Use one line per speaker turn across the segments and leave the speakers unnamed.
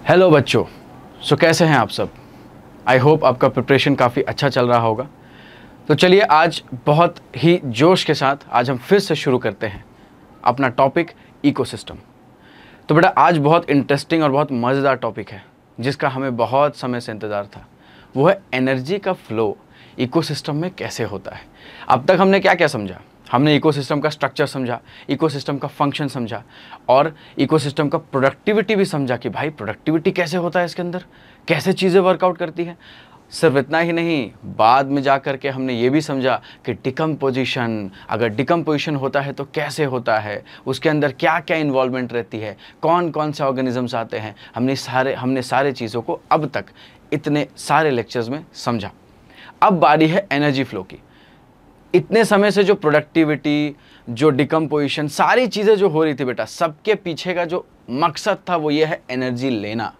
Hello बच्चों। कैसे हैं आप सब? आई होप आपका प्रिपरेशन काफ़ी अच्छा चल रहा होगा। तो चलिए आज बहुत ही जोश के साथ आज हम फिर से शुरू करते हैं अपना टॉपिक इकोसिस्टम। तो बेटा आज बहुत इंटरेस्टिंग और बहुत मज़ेदार टॉपिक है जिसका हमें बहुत समय से इंतज़ार था। वो है एनर्जी का फ्लो इकोसिस्टम में कैसे होता है। अब तक हमने क्या क्या समझा? हमने इकोसिस्टम का स्ट्रक्चर समझा, इकोसिस्टम का फंक्शन समझा और इकोसिस्टम का प्रोडक्टिविटी भी समझा कि भाई प्रोडक्टिविटी कैसे होता है, इसके अंदर कैसे चीज़ें वर्कआउट करती हैं। सिर्फ इतना ही नहीं, बाद में जा कर के हमने ये भी समझा कि डिकम्पोजिशन, अगर डिकम्पोजिशन होता है तो कैसे होता है, उसके अंदर क्या क्या इन्वॉल्वमेंट रहती है, कौन कौन से ऑर्गेनिजम्स आते हैं। हमने सारे चीज़ों को अब तक इतने सारे लेक्चर्स में समझा। अब बारी है एनर्जी फ्लो की। इतने समय से जो प्रोडक्टिविटी, जो डिकम्पोजिशन, सारी चीज़ें जो हो रही थी बेटा, सबके पीछे का जो मकसद था वो ये है एनर्जी लेना।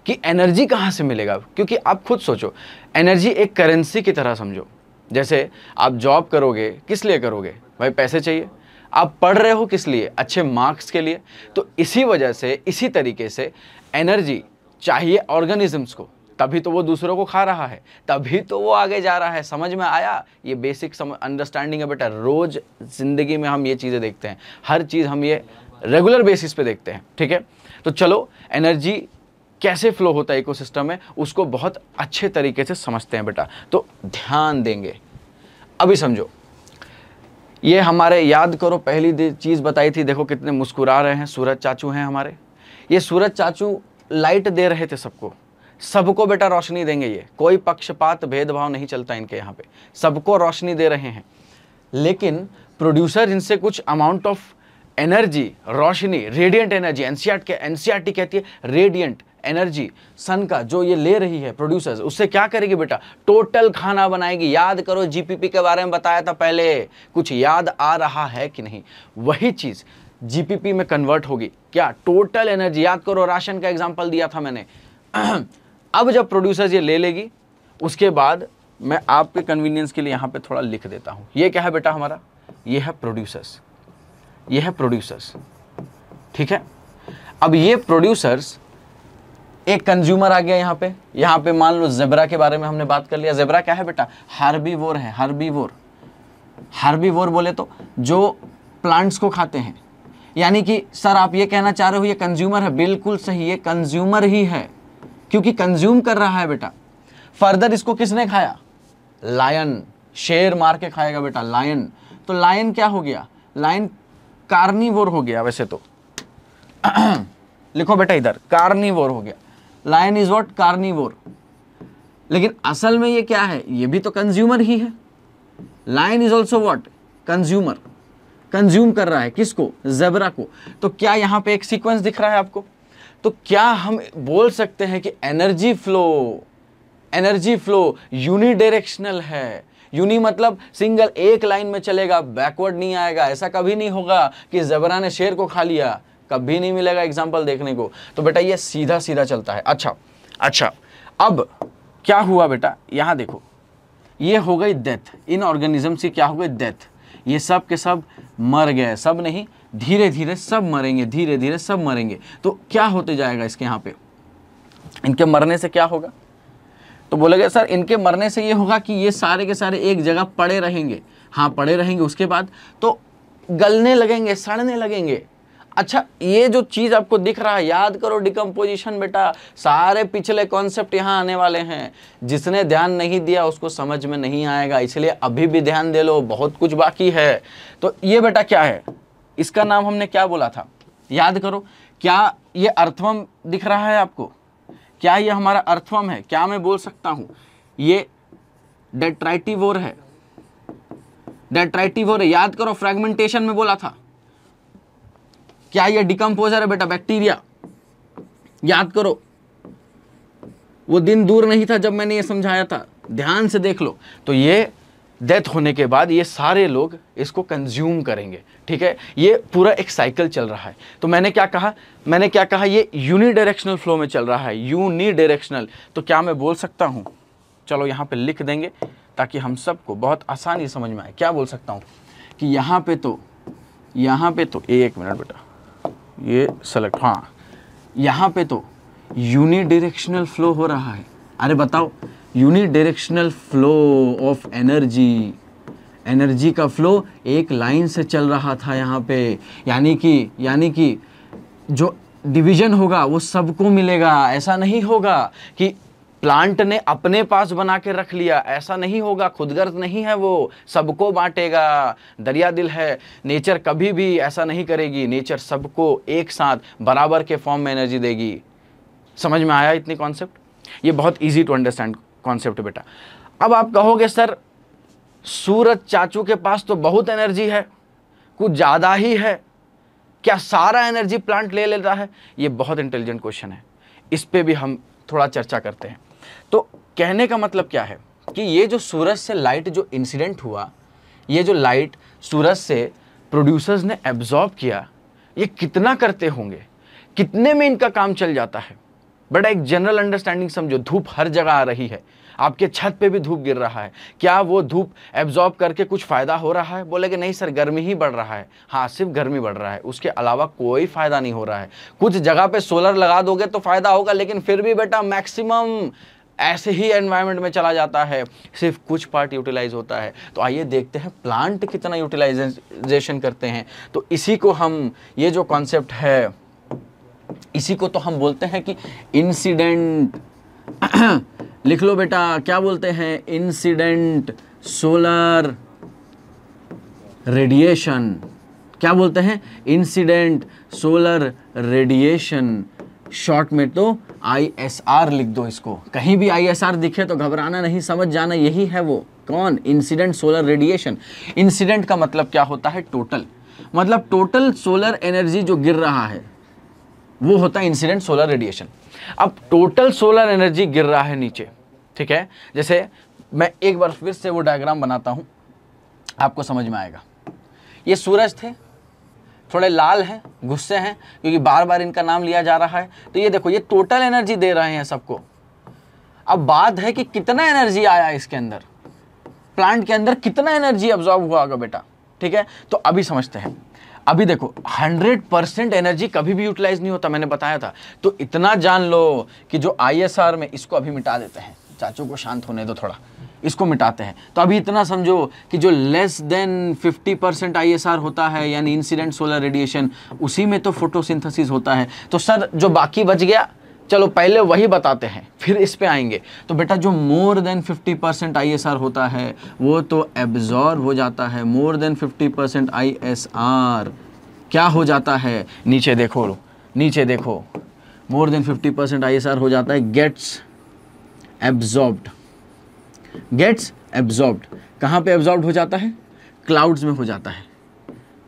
कि एनर्जी कहाँ से मिलेगा? क्योंकि आप खुद सोचो, एनर्जी एक करेंसी की तरह समझो। जैसे आप जॉब करोगे, किस लिए करोगे? भाई पैसे चाहिए। आप पढ़ रहे हो किस लिए? अच्छे मार्क्स के लिए। तो इसी वजह से, इसी तरीके से एनर्जी चाहिए ऑर्गेनिजम्स को, तभी तो वो दूसरों को खा रहा है, तभी तो वो आगे जा रहा है। समझ में आया? ये बेसिक अंडरस्टैंडिंग है बेटा। रोज जिंदगी में हम ये चीज़ें देखते हैं, हर चीज़ हम ये रेगुलर बेसिस पे देखते हैं। ठीक है, तो चलो एनर्जी कैसे फ्लो होता है इकोसिस्टम में, उसको बहुत अच्छे तरीके से समझते हैं बेटा। तो ध्यान देंगे। अभी समझो, ये हमारे, याद करो पहली चीज़ बताई थी, देखो कितने मुस्कुरा रहे हैं। सूरज चाचू हैं हमारे। ये सूरज चाचू लाइट दे रहे थे सबको, सबको बेटा रोशनी देंगे। ये कोई पक्षपात भेदभाव नहीं चलता इनके यहाँ पे, सबको रोशनी दे रहे हैं। लेकिन प्रोड्यूसर इनसे कुछ amount of energy, Roshni, radiant energy, NCERT कहती है रेडिएंट एनर्जी सन का, जो ये ले रही है प्रोड्यूसर्स, उससे क्या करेगी बेटा? टोटल खाना बनाएगी। याद करो जीपीपी के बारे में बताया था पहले, कुछ याद आ रहा है कि नहीं? वही चीज जीपीपी में कन्वर्ट होगी। क्या? Total energy. याद करो राशन का एग्जांपल दिया था मैंने। अब जब प्रोड्यूसर्स ये ले लेगी, उसके बाद मैं आपके कन्वीनियंस के लिए यहां पे थोड़ा लिख देता हूं। ये क्या है बेटा हमारा? ये है प्रोड्यूसर्स, ये है प्रोड्यूसर्स। ठीक है, अब ये प्रोड्यूसर्स, एक कंज्यूमर आ गया यहां पे मान लो जेब्रा के बारे में हमने बात कर लिया। जेब्रा क्या है बेटा? हार्बीवोर है। हार्बीवोर, हार्बीवोर बोले तो जो प्लांट्स को खाते हैं। यानी कि सर आप ये कहना चाह रहे हो ये कंज्यूमर है? बिल्कुल सही, ये कंज्यूमर ही है, क्योंकि कंज्यूम कर रहा है बेटा। फर्दर इसको किसने खाया? लायन, शेर मार के खाएगा बेटा, लायन। तो लायन क्या हो गया? लायन कार्निवोर हो गया वैसे तो। लिखो बेटा इधर, कार्निवोर हो गया। Lion is what? कार्निवोर। लेकिन असल में ये क्या है? ये भी तो कंज्यूमर ही है। Lion is also what? Consumer. Consume कर रहा है किसको? जेब्रा को। तो क्या यहां पे एक सीक्वेंस दिख रहा है आपको? तो क्या हम बोल सकते हैं कि एनर्जी फ्लो यूनिडायरेक्शनल है? यूनि मतलब सिंगल, एक लाइन में चलेगा, बैकवर्ड नहीं आएगा। ऐसा कभी नहीं होगा कि ज़ेब्रा ने शेर को खा लिया, कभी नहीं मिलेगा एग्जांपल देखने को। तो बेटा ये सीधा सीधा चलता है। अच्छा, अब क्या हुआ बेटा? यहां देखो, ये हो गई डेथ। इन ऑर्गेनिज्म से क्या हो गई? डेथ। ये सब के सब मर गए। सब नहीं, धीरे धीरे सब मरेंगे, धीरे धीरे सब मरेंगे। तो क्या होते जाएगा इसके यहाँ पे? इनके मरने से क्या होगा? तो बोलेगा सर इनके मरने से ये होगा कि ये सारे के सारे एक जगह पड़े रहेंगे। हाँ पड़े रहेंगे, उसके बाद तो गलने लगेंगे, सड़ने लगेंगे। अच्छा, ये जो चीज आपको दिख रहा है, याद करो डिकम्पोजिशन बेटा। सारे पिछले कॉन्सेप्ट यहाँ आने वाले हैं। जिसने ध्यान नहीं दिया उसको समझ में नहीं आएगा, इसलिए अभी भी ध्यान दे लो, बहुत कुछ बाकी है। तो ये बेटा क्या है? इसका नाम हमने क्या बोला था? याद करो। क्या ये अर्थवम दिख रहा है आपको? क्या ये हमारा अर्थवम है? क्या मैं बोल सकता हूं ये डेट्राइटिवोर है? डेट्राइटिवोर है। याद करो फ्रेगमेंटेशन में बोला था। क्या ये डिकम्पोजर है बेटा? बैक्टीरिया। याद करो, वो दिन दूर नहीं था जब मैंने ये समझाया था, ध्यान से देख लो। तो ये डेथ होने के बाद ये सारे लोग इसको कंज्यूम करेंगे। ठीक है, ये पूरा एक साइकिल चल रहा है। तो मैंने क्या कहा? ये यूनिडायरेक्शनल फ्लो में चल रहा है, यूनिडायरेक्शनल। तो क्या मैं बोल सकता हूं, चलो यहां पे लिख देंगे ताकि हम सबको बहुत आसानी समझ में आए। क्या बोल सकता हूं कि यहां पे तो एक मिनट बेटा, ये सेलेक्ट, हाँ, यहां पे तो यूनिडायरेक्शनल फ्लो हो रहा है। अरे बताओ, unidirectional flow of energy, energy का फ्लो एक लाइन से चल रहा था यहाँ पे, यानी कि जो डिवीजन होगा वो सबको मिलेगा। ऐसा नहीं होगा कि प्लांट ने अपने पास बना के रख लिया, ऐसा नहीं होगा, खुदगर्ज नहीं है वो, सबको बांटेगा। दरिया दिल है, नेचर कभी भी ऐसा नहीं करेगी, नेचर सबको एक साथ बराबर के फॉर्म में एनर्जी देगी। समझ में आया इतनी कॉन्सेप्ट? ये बहुत इजी टू अंडरस्टैंड कॉन्सेप्ट बेटा। अब आप कहोगे सर सूरज चाचू के पास तो बहुत एनर्जी है, कुछ ज़्यादा ही है, क्या सारा एनर्जी प्लांट ले लेता है? ये बहुत इंटेलिजेंट क्वेश्चन है, इस पे भी हम थोड़ा चर्चा करते हैं। तो कहने का मतलब क्या है कि ये जो सूरज से लाइट जो इंसिडेंट हुआ, ये जो लाइट सूरज से प्रोड्यूसर्स ने एब्जॉर्ब किया, ये कितना करते होंगे, कितने में इनका काम चल जाता है? बड़ा एक जनरल अंडरस्टैंडिंग समझो, धूप हर जगह आ रही है, आपके छत पे भी धूप गिर रहा है, क्या वो धूप एब्जॉर्ब करके कुछ फ़ायदा हो रहा है? बोलेगे नहीं सर, गर्मी ही बढ़ रहा है। हाँ, सिर्फ गर्मी बढ़ रहा है, उसके अलावा कोई फ़ायदा नहीं हो रहा है। कुछ जगह पे सोलर लगा दोगे तो फ़ायदा होगा, लेकिन फिर भी बेटा मैक्सिमम ऐसे ही एनवायरनमेंट में चला जाता है, सिर्फ कुछ पार्ट यूटिलाइज होता है। तो आइए देखते हैं प्लांट कितना यूटिलाइजेशन करते हैं। तो इसी को हम, ये जो कॉन्सेप्ट है, इसी को तो हम बोलते हैं कि इंसिडेंट लिख लो बेटा, क्या बोलते हैं? Incident solar radiation. क्या बोलते हैं? Incident solar radiation. शॉर्ट में तो ISR लिख दो इसको, कहीं भी ISR दिखे तो घबराना नहीं, समझ जाना यही है वो। कौन? Incident solar radiation. इंसिडेंट का मतलब क्या होता है? टोटल, मतलब टोटल सोलर एनर्जी जो गिर रहा है वो होता है इंसिडेंट सोलर रेडिएशन। अब टोटल सोलर एनर्जी गिर रहा है नीचे, ठीक है? जैसे मैं एक बार फिर से वो डायग्राम बनाता हूं, आपको समझ में आएगा। ये सूरज थे, थोड़े लाल हैं, गुस्से हैं क्योंकि बार बार इनका नाम लिया जा रहा है। तो ये देखो, ये टोटल एनर्जी दे रहे हैं सबको। अब बात है कि कितना एनर्जी आया इसके अंदर, प्लांट के अंदर कितना एनर्जी अब्जॉर्ब हुआ होगा बेटा, ठीक है? तो अभी समझते हैं। अभी देखो 100% एनर्जी कभी भी यूटिलाइज नहीं होता, मैंने बताया था। तो इतना जान लो कि जो ISR में, इसको अभी मिटा देते हैं, चाचू को शांत होने दो थोड़ा, इसको मिटाते हैं। तो अभी इतना समझो कि जो लेस देन 50% ISR होता है, यानी इंसिडेंट सोलर रेडिएशन, उसी में तो फोटोसिंथेसिस होता है। तो सर जो बाकी बच गया, चलो पहले वही बताते हैं फिर इस पे आएंगे। तो बेटा जो मोर देन 50% ISR होता है वो तो एब्जॉर्ब हो जाता है। मोर देन 50% ISR क्या हो जाता है? नीचे देखो, नीचे देखो, मोर देन 50% ISR हो जाता है गेट्स एब्जॉर्ब्ड। गेट्स एब्जॉर्ब्ड कहाँ पे एब्जॉर्ब हो जाता है? क्लाउड्स में हो जाता है।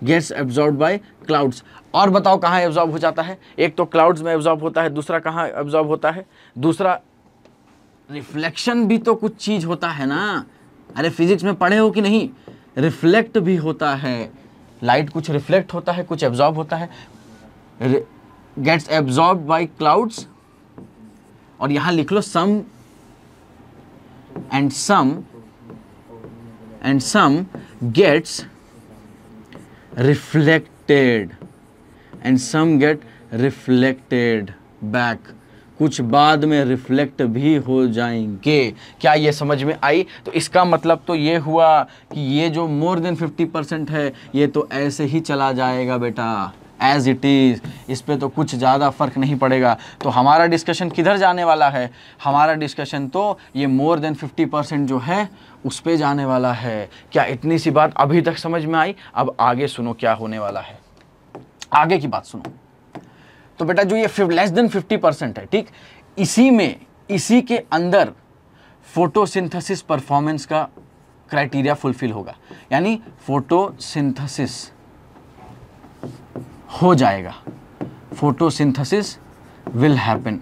Gets absorbed by clouds. और बताओ कहाँ एब्जॉर्ब हो जाता है? एक तो क्लाउड्स में एब्जॉर्ब होता है, दूसरा कहाँ एब्जॉर्ब होता है? दूसरा रिफ्लेक्शन भी तो कुछ चीज होता है ना। अरे फिजिक्स में पढ़े हो कि नहीं? रिफ्लेक्ट भी होता है, लाइट कुछ रिफ्लेक्ट होता है, कुछ एब्जॉर्ब होता है। गेट्स एब्जॉर्ब्ड बाय क्लाउड्स, और यहां लिख लो सम and some gets reflected and some get reflected back। कुछ बाद में रिफ्लेक्ट भी हो जाएंगे। क्या ये समझ में आई? तो इसका मतलब तो ये हुआ कि ये जो मोर देन 50% है ये तो ऐसे ही चला जाएगा बेटा, एज इट इज़। इस पे तो कुछ ज़्यादा फर्क नहीं पड़ेगा। तो हमारा डिस्कशन किधर जाने वाला है? हमारा डिस्कशन तो ये मोर देन 50% जो है उस पे जाने वाला है। क्या इतनी सी बात अभी तक समझ में आई? अब आगे सुनो क्या होने वाला है, आगे की बात सुनो। तो बेटा जो ये लेस देन 50% है, ठीक, इसी में, इसी के अंदर फोटोसिंथेसिस परफॉर्मेंस का क्राइटेरिया फुलफिल होगा, यानी फोटोसिंथेसिस हो जाएगा, फोटोसिंथेसिस विल हैपन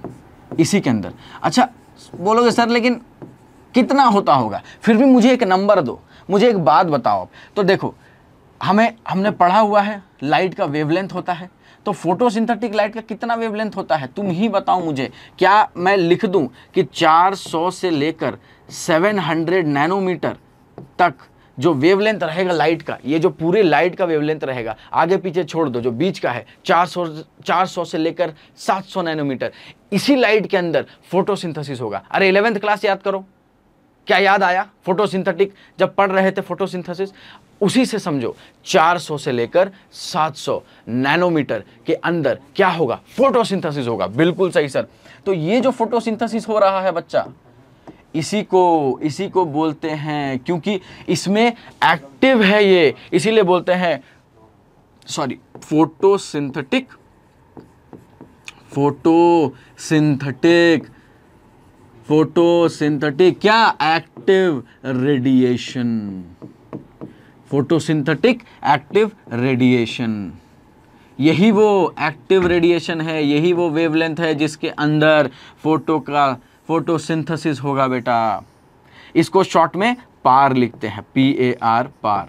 इसी के अंदर। अच्छा बोलोगे सर लेकिन कितना होता होगा? फिर भी मुझे एक नंबर दो, मुझे एक बात बताओ। तो देखो हमने पढ़ा हुआ है लाइट का वेवलेंथ होता है, तो फोटोसिंथेटिक लाइट का कितना वेवलेंथ होता है तुम ही बताओ मुझे। क्या मैं लिख दूं कि 400 से लेकर 700 नैनोमीटर तक जो वेवलेंथ रहेगा लाइट का, ये जो पूरे लाइट का वेवलेंथ रहेगा, आगे पीछे छोड़ दो, जो बीच का है 400 से लेकर 700 नैनोमीटर, इसी लाइट के अंदर फोटोसिंथेसिस होगा। अरे 11th क्लास याद करो, क्या याद आया? फोटोसिंथेटिक जब पढ़ रहे थे फोटोसिंथेसिस, उसी से समझो 400 से लेकर 700 नैनोमीटर के अंदर क्या होगा? फोटोसिंथेसिस होगा। बिल्कुल सही सर। तो ये जो फोटोसिंथेसिस हो रहा है बच्चा, इसी को बोलते हैं, क्योंकि इसमें एक्टिव है ये, इसीलिए बोलते हैं फोटोसिंथेटिक क्या? Active radiation. Photosynthetic active radiation, यही वो एक्टिव रेडिएशन है, यही वो वेवलेंथ है जिसके अंदर फोटोसिंथेसिस होगा बेटा। इसको शॉर्ट में पार लिखते हैं, PAR, पार।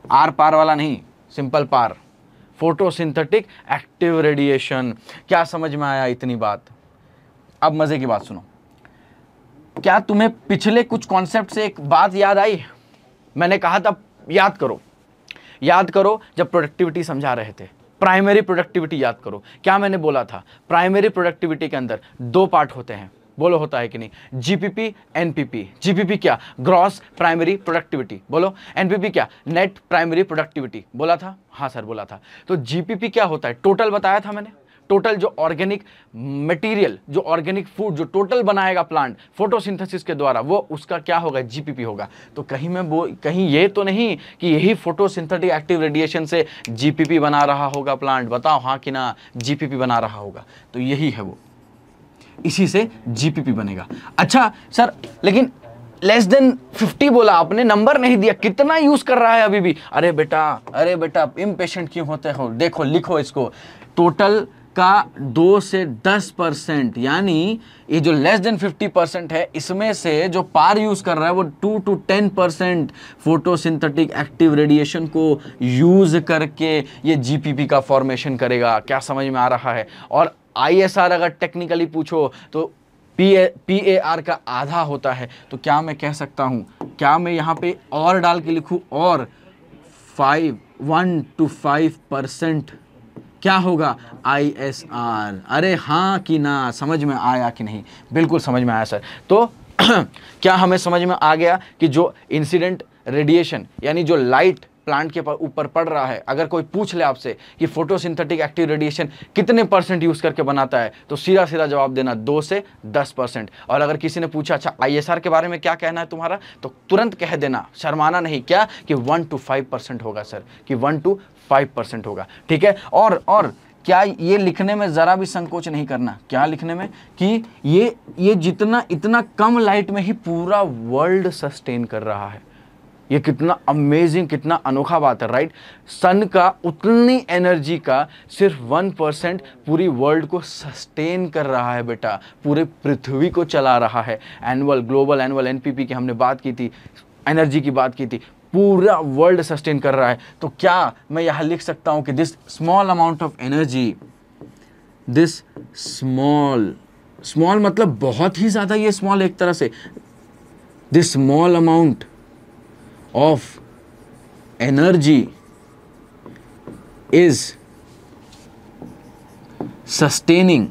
आर पार वाला नहीं, सिंपल पार। Photosynthetic active radiation. क्या समझ में आया इतनी बात? अब मजे की बात सुनो। क्या तुम्हें पिछले कुछ कॉन्सेप्ट से एक बात याद आई? मैंने कहा था याद करो जब प्रोडक्टिविटी समझा रहे थे, प्राइमरी प्रोडक्टिविटी याद करो। क्या मैंने बोला था? प्राइमरी प्रोडक्टिविटी के अंदर 2 पार्ट होते हैं, बोलो होता है कि नहीं? GPP, NPP। GPP क्या? Gross primary productivity. बोलो। NPP क्या? Net primary productivity. बोला था? हाँ सर बोला था। तो GPP क्या होता है? टोटल बताया था मैंने। टोटल जो ऑर्गेनिक मटेरियल, जो ऑर्गेनिक फूड जो टोटल बनाएगा प्लांट फोटोसिंथेसिस के द्वारा, वो उसका क्या होगा? GPP होगा। तो कहीं ये तो नहीं कि यही फोटोसिंथेटिक एक्टिव रेडिएशन से GPP बना रहा होगा प्लांट? बताओ हाँ कि ना? GPP बना रहा होगा। तो यही है वो, इसी से GPP बनेगा। अच्छा सर, लेकिन लेस देन 50 बोला आपने, नंबर नहीं दिया, कितना यूज कर रहा है अभी भी? अरे बेटा इम्पेशेंट क्यों होते हो? देखो, लिखो इसको। टोटल का 2 से 10%, यानी ये जो लेस देन 50% है, इसमें से जो पार यूज कर रहा है वो 2 to 10% फोटोसिंथेटिक एक्टिव रेडिएशन को यूज करके ये GPP का फॉर्मेशन करेगा। क्या समझ में आ रहा है? और ISR अगर टेक्निकली पूछो तो PAR का आधा होता है। तो क्या मैं कह सकता हूं, क्या मैं यहां पे और डाल के लिखूं, और 1 to 5% क्या होगा? ISR। अरे हाँ कि ना? समझ में आया कि नहीं? बिल्कुल समझ में आया सर। तो क्या हमें समझ में आ गया कि जो इंसिडेंट रेडिएशन, यानी जो लाइट प्लांट के ऊपर पड़ रहा है, अगर कोई पूछ ले आपसे कि फोटोसिंथेटिक एक्टिव रेडिएशन कितने % यूज करके बनाता है, तो सीधा जवाब देना 2 से 10%। और अगर किसी ने पूछा अच्छा ISR के बारे में क्या कहना है तुम्हारा, तो तुरंत कह देना, शर्माना नहीं, क्या कि 1 to 5% होगा सर, कि 1 to 5% होगा। ठीक है। और क्या ये लिखने में जरा भी संकोच नहीं करना, क्या लिखने में, कि ये जितना इतना कम लाइट में ही पूरा वर्ल्ड सस्टेन कर रहा है। ये कितना अमेजिंग, कितना अनोखा बात है, राइट? सन का उतनी एनर्जी का सिर्फ 1% पूरी वर्ल्ड को सस्टेन कर रहा है बेटा, पूरे पृथ्वी को चला रहा है। ग्लोबल एनुअल NPP की हमने बात की थी, एनर्जी की बात की थी, पूरा वर्ल्ड सस्टेन कर रहा है। तो क्या मैं यहां लिख सकता हूं कि this small amount of energy, this small मतलब बहुत ही ज्यादा, ये स्मॉल एक तरह से, this small amount of energy is sustaining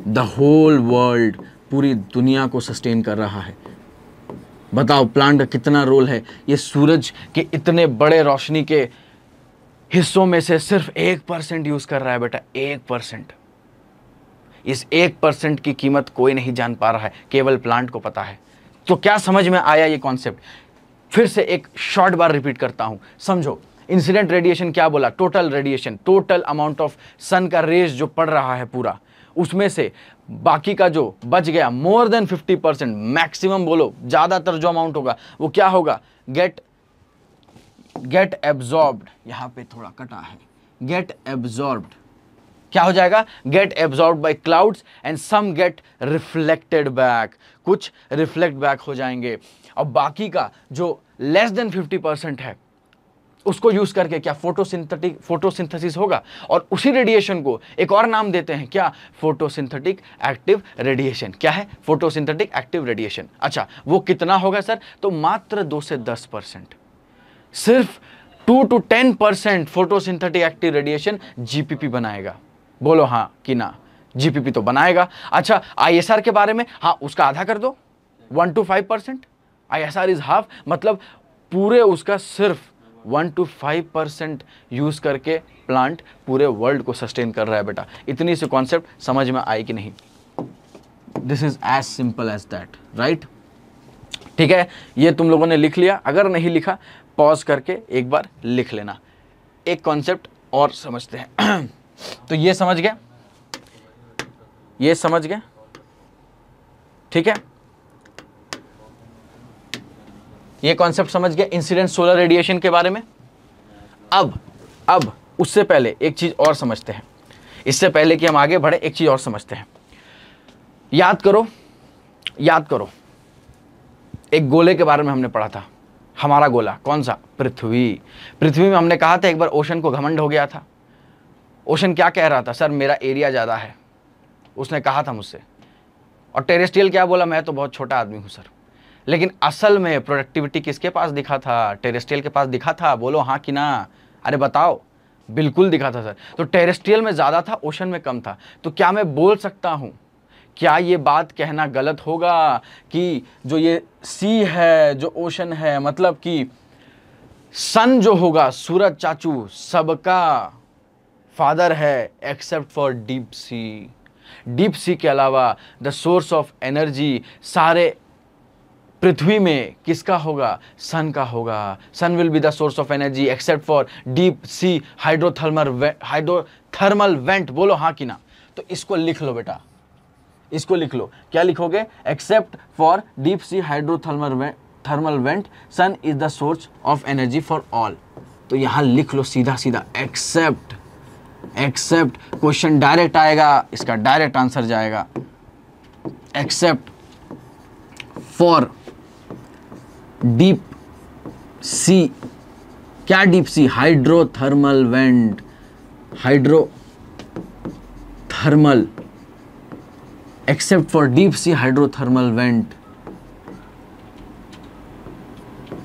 the whole world, पूरी दुनिया को सस्टेन कर रहा है। बताओ प्लांट का कितना रोल है। ये सूरज के इतने बड़े रोशनी के हिस्सों में से सिर्फ 1% यूज कर रहा है बेटा, 1%। इस 1% की कीमत कोई नहीं जान पा रहा है, केवल प्लांट को पता है। तो क्या समझ में आया ये कॉन्सेप्ट? फिर से एक शॉर्ट बार रिपीट करता हूं, समझो। इंसिडेंट रेडिएशन क्या बोला? Total radiation, total amount of sun का रेज जो पड़ रहा है पूरा, उसमें से बाकी का जो बच गया मोर देन 50%, मैक्सिमम बोलो, ज्यादातर जो अमाउंट होगा वो क्या होगा? Get absorbed. यहां पे थोड़ा कटा है, गेट एब्जॉर्ब्ड। क्या हो जाएगा? Get absorbed by clouds and some get reflected back, कुछ रिफ्लेक्ट बैक हो जाएंगे। और बाकी का जो लेस देन 50% है, उसको यूज करके क्या फोटोसिंथेसिस होगा, और उसी रेडिएशन को एक और नाम देते हैं क्या, फोटोसिंथेटिक एक्टिव रेडिएशन। क्या है, फोटोसिंथेटिक एक्टिव रेडिएशन। अच्छा, वो कितना होगा सर, तो मात्र 2 से 10%, सिर्फ 2 to 10% photosynthetic active radiation GPP बनाएगा। बोलो हाँ कि ना, जीपीपी तो बनाएगा। अच्छा, आईएसआर के बारे में, हाँ उसका आधा कर दो, 1 to 5%, आईएसआर इज हाफ, मतलब पूरे उसका सिर्फ 1 to 5% यूज करके प्लांट पूरे वर्ल्ड को सस्टेन कर रहा है बेटा। इतनी सी कॉन्सेप्ट समझ में आई कि नहीं? This is as simple as that, right? ठीक है, ये तुम लोगों ने लिख लिया, अगर नहीं लिखा पॉज करके एक बार लिख लेना। एक कॉन्सेप्ट और समझते हैं। तो ये समझ गए, ये समझ गए, ठीक है, ये कॉन्सेप्ट समझ गए इंसिडेंट सोलर रेडिएशन के बारे में। अब उससे पहले एक चीज और समझते हैं, इससे पहले कि हम आगे बढ़े एक चीज और समझते हैं। याद करो एक गोले के बारे में हमने पढ़ा था, हमारा गोला कौन सा, पृथ्वी में हमने कहा था एक बार ओशन को घमंड हो गया था। ओशन क्या कह रहा था, सर मेरा एरिया ज्यादा है, उसने कहा था मुझसे, और टेरेस्ट्रियल क्या बोला, मैं तो बहुत छोटा आदमी हूं सर। लेकिन असल में प्रोडक्टिविटी किसके पास दिखा था, टेरेस्ट्रियल के पास दिखा था। बोलो हाँ कि ना, अरे बताओ, बिल्कुल दिखा था सर। तो टेरेस्ट्रियल में ज्यादा था, ओशन में कम था। तो क्या मैं बोल सकता हूं, क्या ये बात कहना गलत होगा कि जो ये सी है, जो ओशन है, मतलब कि सन जो होगा, सूरज चाचू सबका फादर है accept for deep C. Deep sea के अलावा द सोर्स ऑफ एनर्जी सारे पृथ्वी में किसका होगा, सन का होगा। Sun will be the source of energy except for deep sea hydrothermal vent. बोलो हाँ कि ना। तो इसको लिख लो बेटा, इसको लिख लो, क्या लिखोगे, except for deep sea hydrothermal vent sun is the source of energy for all. तो यहां लिख लो सीधा सीधा एक्सेप्ट। क्वेश्चन डायरेक्ट आएगा, इसका डायरेक्ट आंसर जाएगा एक्सेप्ट फॉर डीप सी। क्या deep sea, hydrothermal vent, hydrothermal, except for deep sea hydrothermal vent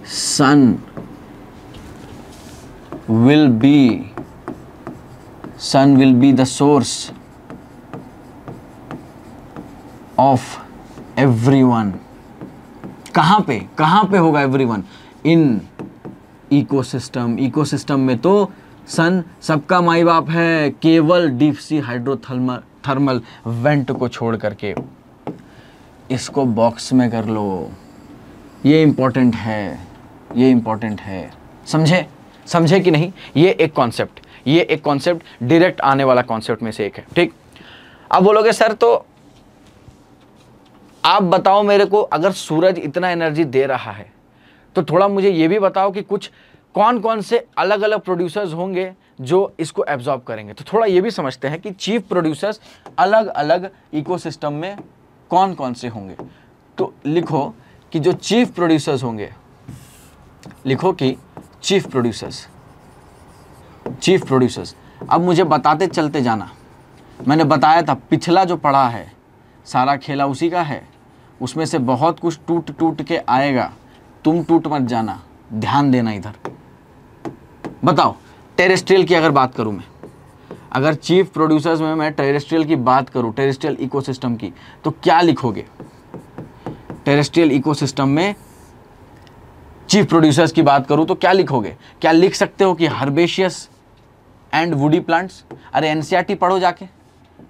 sun will be the source of everyone. कहां पे होगा एवरीवन, इन इकोसिस्टम में तो सन सबका माई बाप है, केवल डीप सी हाइड्रोथर्मल वेंट को छोड़ करके। इसको बॉक्स में कर लो, ये इंपॉर्टेंट है, समझे कि नहीं? ये एक कॉन्सेप्ट डायरेक्ट आने वाला कॉन्सेप्ट में से एक है, ठीक। अब बोलोगे सर तो आप बताओ मेरे को, अगर सूरज इतना एनर्जी दे रहा है तो थोड़ा मुझे ये भी बताओ कि कुछ कौन से अलग अलग प्रोड्यूसर्स होंगे जो इसको एब्जॉर्ब करेंगे। तो थोड़ा ये भी समझते हैं कि चीफ प्रोड्यूसर्स अलग अलग इकोसिस्टम में कौन से होंगे। तो लिखो कि जो चीफ प्रोड्यूसर्स होंगे, लिखो कि चीफ प्रोड्यूसर्स। अब मुझे बताते चलते जाना, मैंने बताया था पिछला जो पढ़ा है सारा खेला उसी का है, उसमें से बहुत कुछ टूट के आएगा, तुम टूट मत जाना, ध्यान देना इधर। बताओ टेरेस्ट्रियल की अगर बात करूं मैं, अगर चीफ प्रोड्यूसर्स में मैं टेरेस्ट्रियल की बात करूं, टेरेस्ट्रियल इकोसिस्टम की, तो क्या लिखोगे? टेरेस्ट्रियल इकोसिस्टम में चीफ प्रोड्यूसर्स की बात करूं तो क्या लिखोगे? क्या लिख सकते हो कि हर्बेशियस एंड वुडी प्लांट्स? अरे एनसीईआरटी पढ़ो जाके,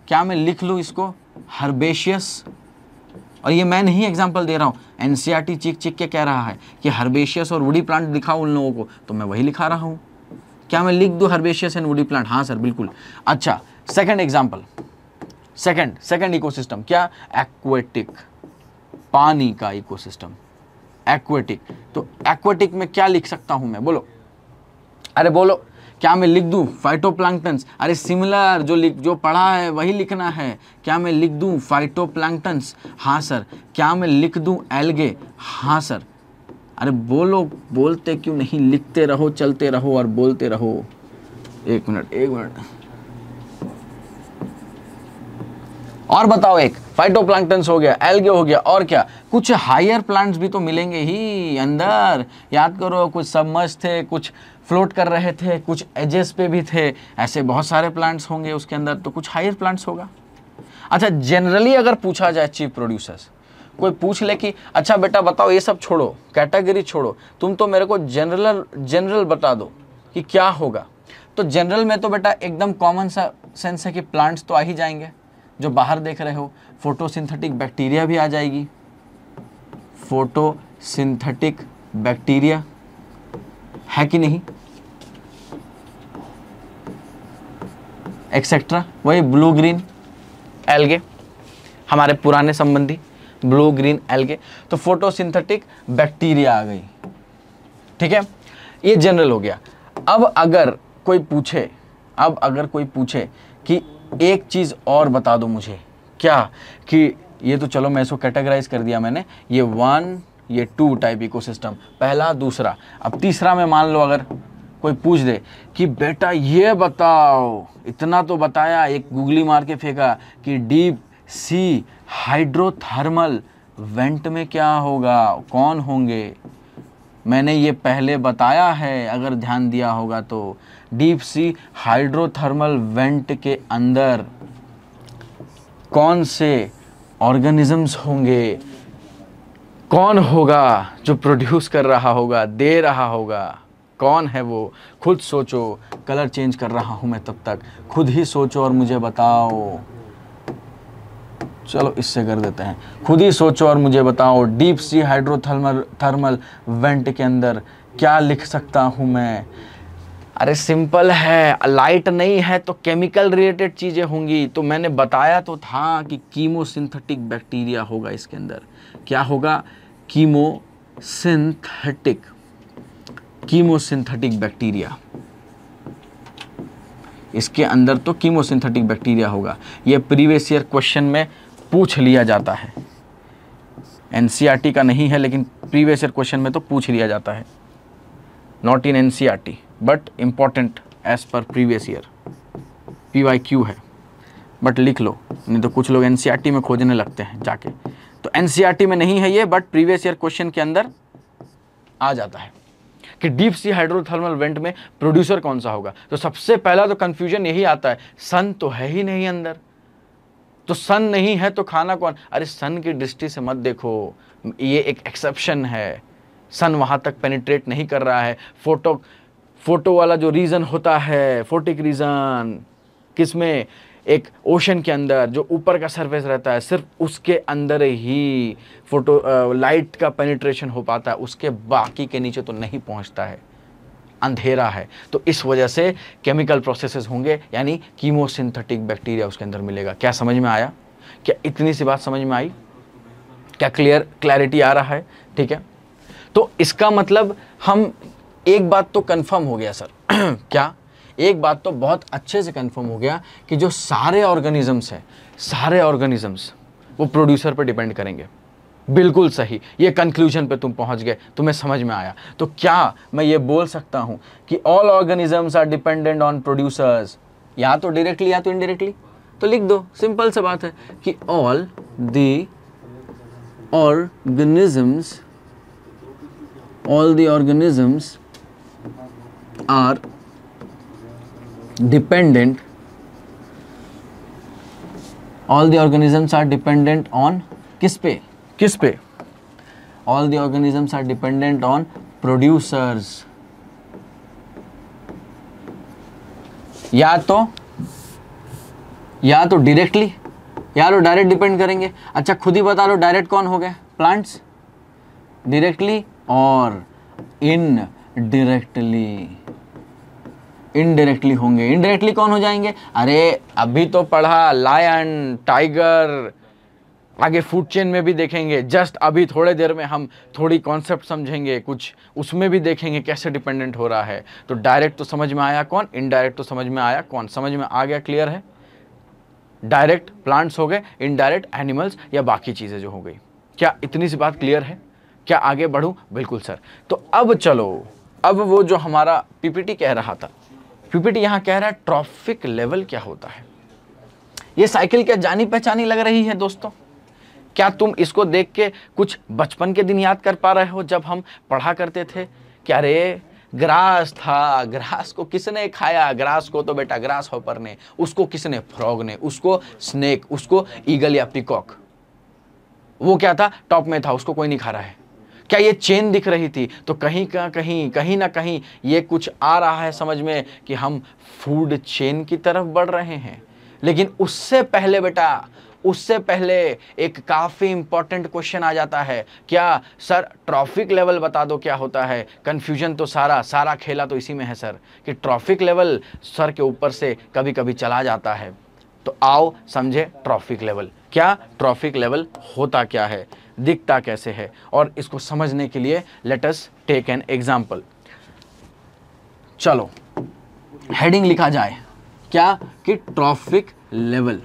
क्या मैं लिख लूं इसको हर्बेशियस? और ये मैं नहीं एग्जांपल दे रहा हूं, एनसीईआरटी चिक के कह रहा है कि हर्बेशियस और वुडी प्लांट दिखाओ उन लोगों को, तो मैं वही लिखा रहा हूं। क्या मैं लिख दूं हर्बेशियस एंड वुडी प्लांट? हाँ सर बिल्कुल। अच्छा सेकंड एग्जांपल, सेकंड इकोसिस्टम क्या? एक्वेटिक, पानी का इकोसिस्टम, एक्वेटिक। तो एक्वेटिक में क्या लिख सकता हूं मैं? बोलो, अरे बोलो, क्या मैं लिख दूं फाइटोप्लैंक्टन्स? अरे सिमिलर जो पढ़ा है वही लिखना है। क्या मैं लिख दूं फाइटोप्लैंक्टन्स? हाँ सर। क्या मैं लिख दूं एल्गे? हाँ सर। अरे बोलो, बोलते क्यों नहीं, लिखते रहो, चलते रहो और बोलते रहो। एक मिनट और बताओ। एक फाइटोप्लैंक्टन्स हो गया, एल्गे हो गया, और क्या, कुछ हायर प्लांट्स भी तो मिलेंगे ही अंदर। याद करो, कुछ सबमर्ज थे, कुछ फ्लोट कर रहे थे, कुछ एजेस पे भी थे, ऐसे बहुत सारे प्लांट्स होंगे उसके अंदर, तो कुछ हायर प्लांट्स होगा। अच्छा, जनरली अगर पूछा जाए चीफ प्रोड्यूसर्स, कोई पूछ ले कि अच्छा बेटा बताओ, ये सब छोड़ो, कैटेगरी छोड़ो, तुम तो मेरे को जनरल बता दो कि क्या होगा। तो जनरल में तो बेटा एकदम कॉमन सा सेंस है कि प्लांट्स तो आ ही जाएंगे, जो बाहर देख रहे हो। फोटोसिंथेटिक बैक्टीरिया भी आ जाएगी, फोटोसिंथेटिक बैक्टीरिया है कि नहीं, एक्सेट्रा। वही ब्लू ग्रीन एल्गे, हमारे पुराने संबंधी ब्लू ग्रीन एल्गे, तो फोटोसिंथेटिक बैक्टीरिया आ गई। ठीक है, ये जनरल हो गया। अब अगर कोई पूछे कि एक चीज और बता दो मुझे, क्या, कि ये तो चलो मैं इसको कैटेगराइज कर दिया मैंने, ये 1 ये 2 टाइप इकोसिस्टम, पहला दूसरा। अब तीसरा में मान लो अगर कोई पूछ दे कि बेटा ये बताओ, इतना तो बताया, एक गूगली मार के फेंका कि डीप सी हाइड्रोथर्मल वेंट में क्या होगा, कौन होंगे। मैंने ये पहले बताया है, अगर ध्यान दिया होगा तो। डीप सी हाइड्रोथर्मल वेंट के अंदर कौन से ऑर्गेनिजम्स होंगे, कौन होगा जो प्रोड्यूस कर रहा होगा, दे रहा होगा, कौन है वो, खुद सोचो। कलर चेंज कर रहा हूं मैं तब तक, खुद ही सोचो और मुझे बताओ। चलो इससे कर देते हैं, खुद ही सोचो और मुझे बताओ, डीप सी हाइड्रोथर्मल वेंट के अंदर क्या लिख सकता हूं मैं। अरे सिंपल है, लाइट नहीं है तो केमिकल रिलेटेड चीजें होंगी। तो मैंने बताया तो था कि कीमोसिंथेटिक बैक्टीरिया होगा इसके अंदर। क्या होगा, कीमोसिंथेटिक बैक्टीरिया, इसके अंदर तो कीमोसिंथेटिक बैक्टीरिया होगा। ये प्रीवियस ईयर क्वेश्चन में पूछ लिया जाता है, एनसीईआरटी का नहीं है लेकिन प्रीवियस ईयर क्वेश्चन में तो पूछ लिया जाता है। Not in NCERT but important as per previous year, PYQ है, बट लिख लो, नहीं तो कुछ लोग एनसीईआरटी में खोजने लगते हैं जाके। तो एनसीईआरटी में नहीं है ये, बट प्रीवियस ईयर क्वेश्चन के अंदर आ जाता है कि डीप सी हाइड्रोथर्मल वेंट में प्रोड्यूसर कौन सा होगा। तो सबसे पहला तो कंफ्यूजन यही आता है, सन तो है ही नहीं अंदर, तो सन नहीं है तो खाना कौन। अरे सन की दृष्टि से मत देखो, ये एक एक्सेप्शन है, सन वहां तक पेनिट्रेट नहीं कर रहा है। फोटो वाला जो रीजन होता है, फोटिक रीजन, किसमें, एक ओशन के अंदर जो ऊपर का सरफेस रहता है, सिर्फ उसके अंदर ही लाइट का पेनिट्रेशन हो पाता है, उसके बाकी के नीचे तो नहीं पहुंचता है, अंधेरा है। तो इस वजह से केमिकल प्रोसेसेस होंगे, यानी कीमोसिंथेटिक बैक्टीरिया उसके अंदर मिलेगा। क्या समझ में आया? क्या इतनी सी बात समझ में आई? क्या क्लैरिटी आ रहा है? ठीक है, तो इसका मतलब हम, एक बात तो कंफर्म हो गया सर क्या, एक बात तो बहुत अच्छे से कंफर्म हो गया कि जो सारे ऑर्गेनिजम्स हैं, सारे ऑर्गेनिजम्स वो प्रोड्यूसर पर डिपेंड करेंगे। बिल्कुल सही, ये कंक्लूजन पे तुम पहुंच गए, तुम्हें समझ में आया। तो क्या मैं ये बोल सकता हूं कि all organisms are dependent on producers, या तो डायरेक्टली या तो इनडायरेक्टली? तो लिख दो, सिंपल सा बात है कि all the organisms are dependent, all the organisms are dependent on किस पे? All the organisms are dependent on producers. या तो डायरेक्टली, या तो डायरेक्ट डिपेंड करेंगे। अच्छा खुद ही बता लो, डायरेक्ट कौन हो गए? प्लांट्स। डायरेक्टली और इनडायरेक्टली होंगे। इनडायरेक्टली कौन हो जाएंगे? अरे अभी तो पढ़ा, लायन, टाइगर, आगे फूड चेन में भी देखेंगे। जस्ट अभी थोड़े देर में हम थोड़ी कॉन्सेप्ट समझेंगे, कुछ उसमें भी देखेंगे कैसे डिपेंडेंट हो रहा है। तो डायरेक्ट तो समझ में आया कौन, इनडायरेक्ट तो समझ में आया कौन, समझ में आ गया? क्लियर है? डायरेक्ट प्लांट्स हो गए, इनडायरेक्ट एनिमल्स या बाकी चीज़ें जो हो गई। क्या इतनी सी बात क्लियर है? क्या आगे बढ़ूं? बिल्कुल सर। तो अब चलो, अब वो जो हमारा पीपीटी कह रहा था, पीपीटी यहां कह रहा है ट्रॉफिक लेवल क्या होता है। ये साइकिल क्या जानी पहचानी लग रही है दोस्तों? क्या तुम इसको देख के कुछ बचपन के दिन याद कर पा रहे हो जब हम पढ़ा करते थे कि अरे ग्रास था, ग्रास को किसने खाया? ग्रास को तो बेटा ग्रास हॉपर ने, उसको किसने? फ्रॉग ने, उसको स्नेक, उसको ईगल या पिकॉक। वो क्या था? टॉप में था, उसको कोई नहीं खा रहा है। क्या ये चेन दिख रही थी? तो कहीं ना कहीं ये कुछ आ रहा है समझ में कि हम फूड चेन की तरफ बढ़ रहे हैं। लेकिन उससे पहले बेटा, उससे पहले एक काफी इंपॉर्टेंट क्वेश्चन आ जाता है। क्या सर ट्रॉफिक लेवल बता दो क्या होता है? कंफ्यूजन तो सारा खेला तो इसी में है सर, कि ट्रॉफिक लेवल सर के ऊपर से कभी कभी चला जाता है। तो आओ समझे ट्रॉफिक लेवल क्या, ट्रॉफिक लेवल होता क्या है, दिखता कैसे है, और इसको समझने के लिए let us take an example. चलो हेडिंग लिखा जाए क्या कि ट्रॉफिक लेवल,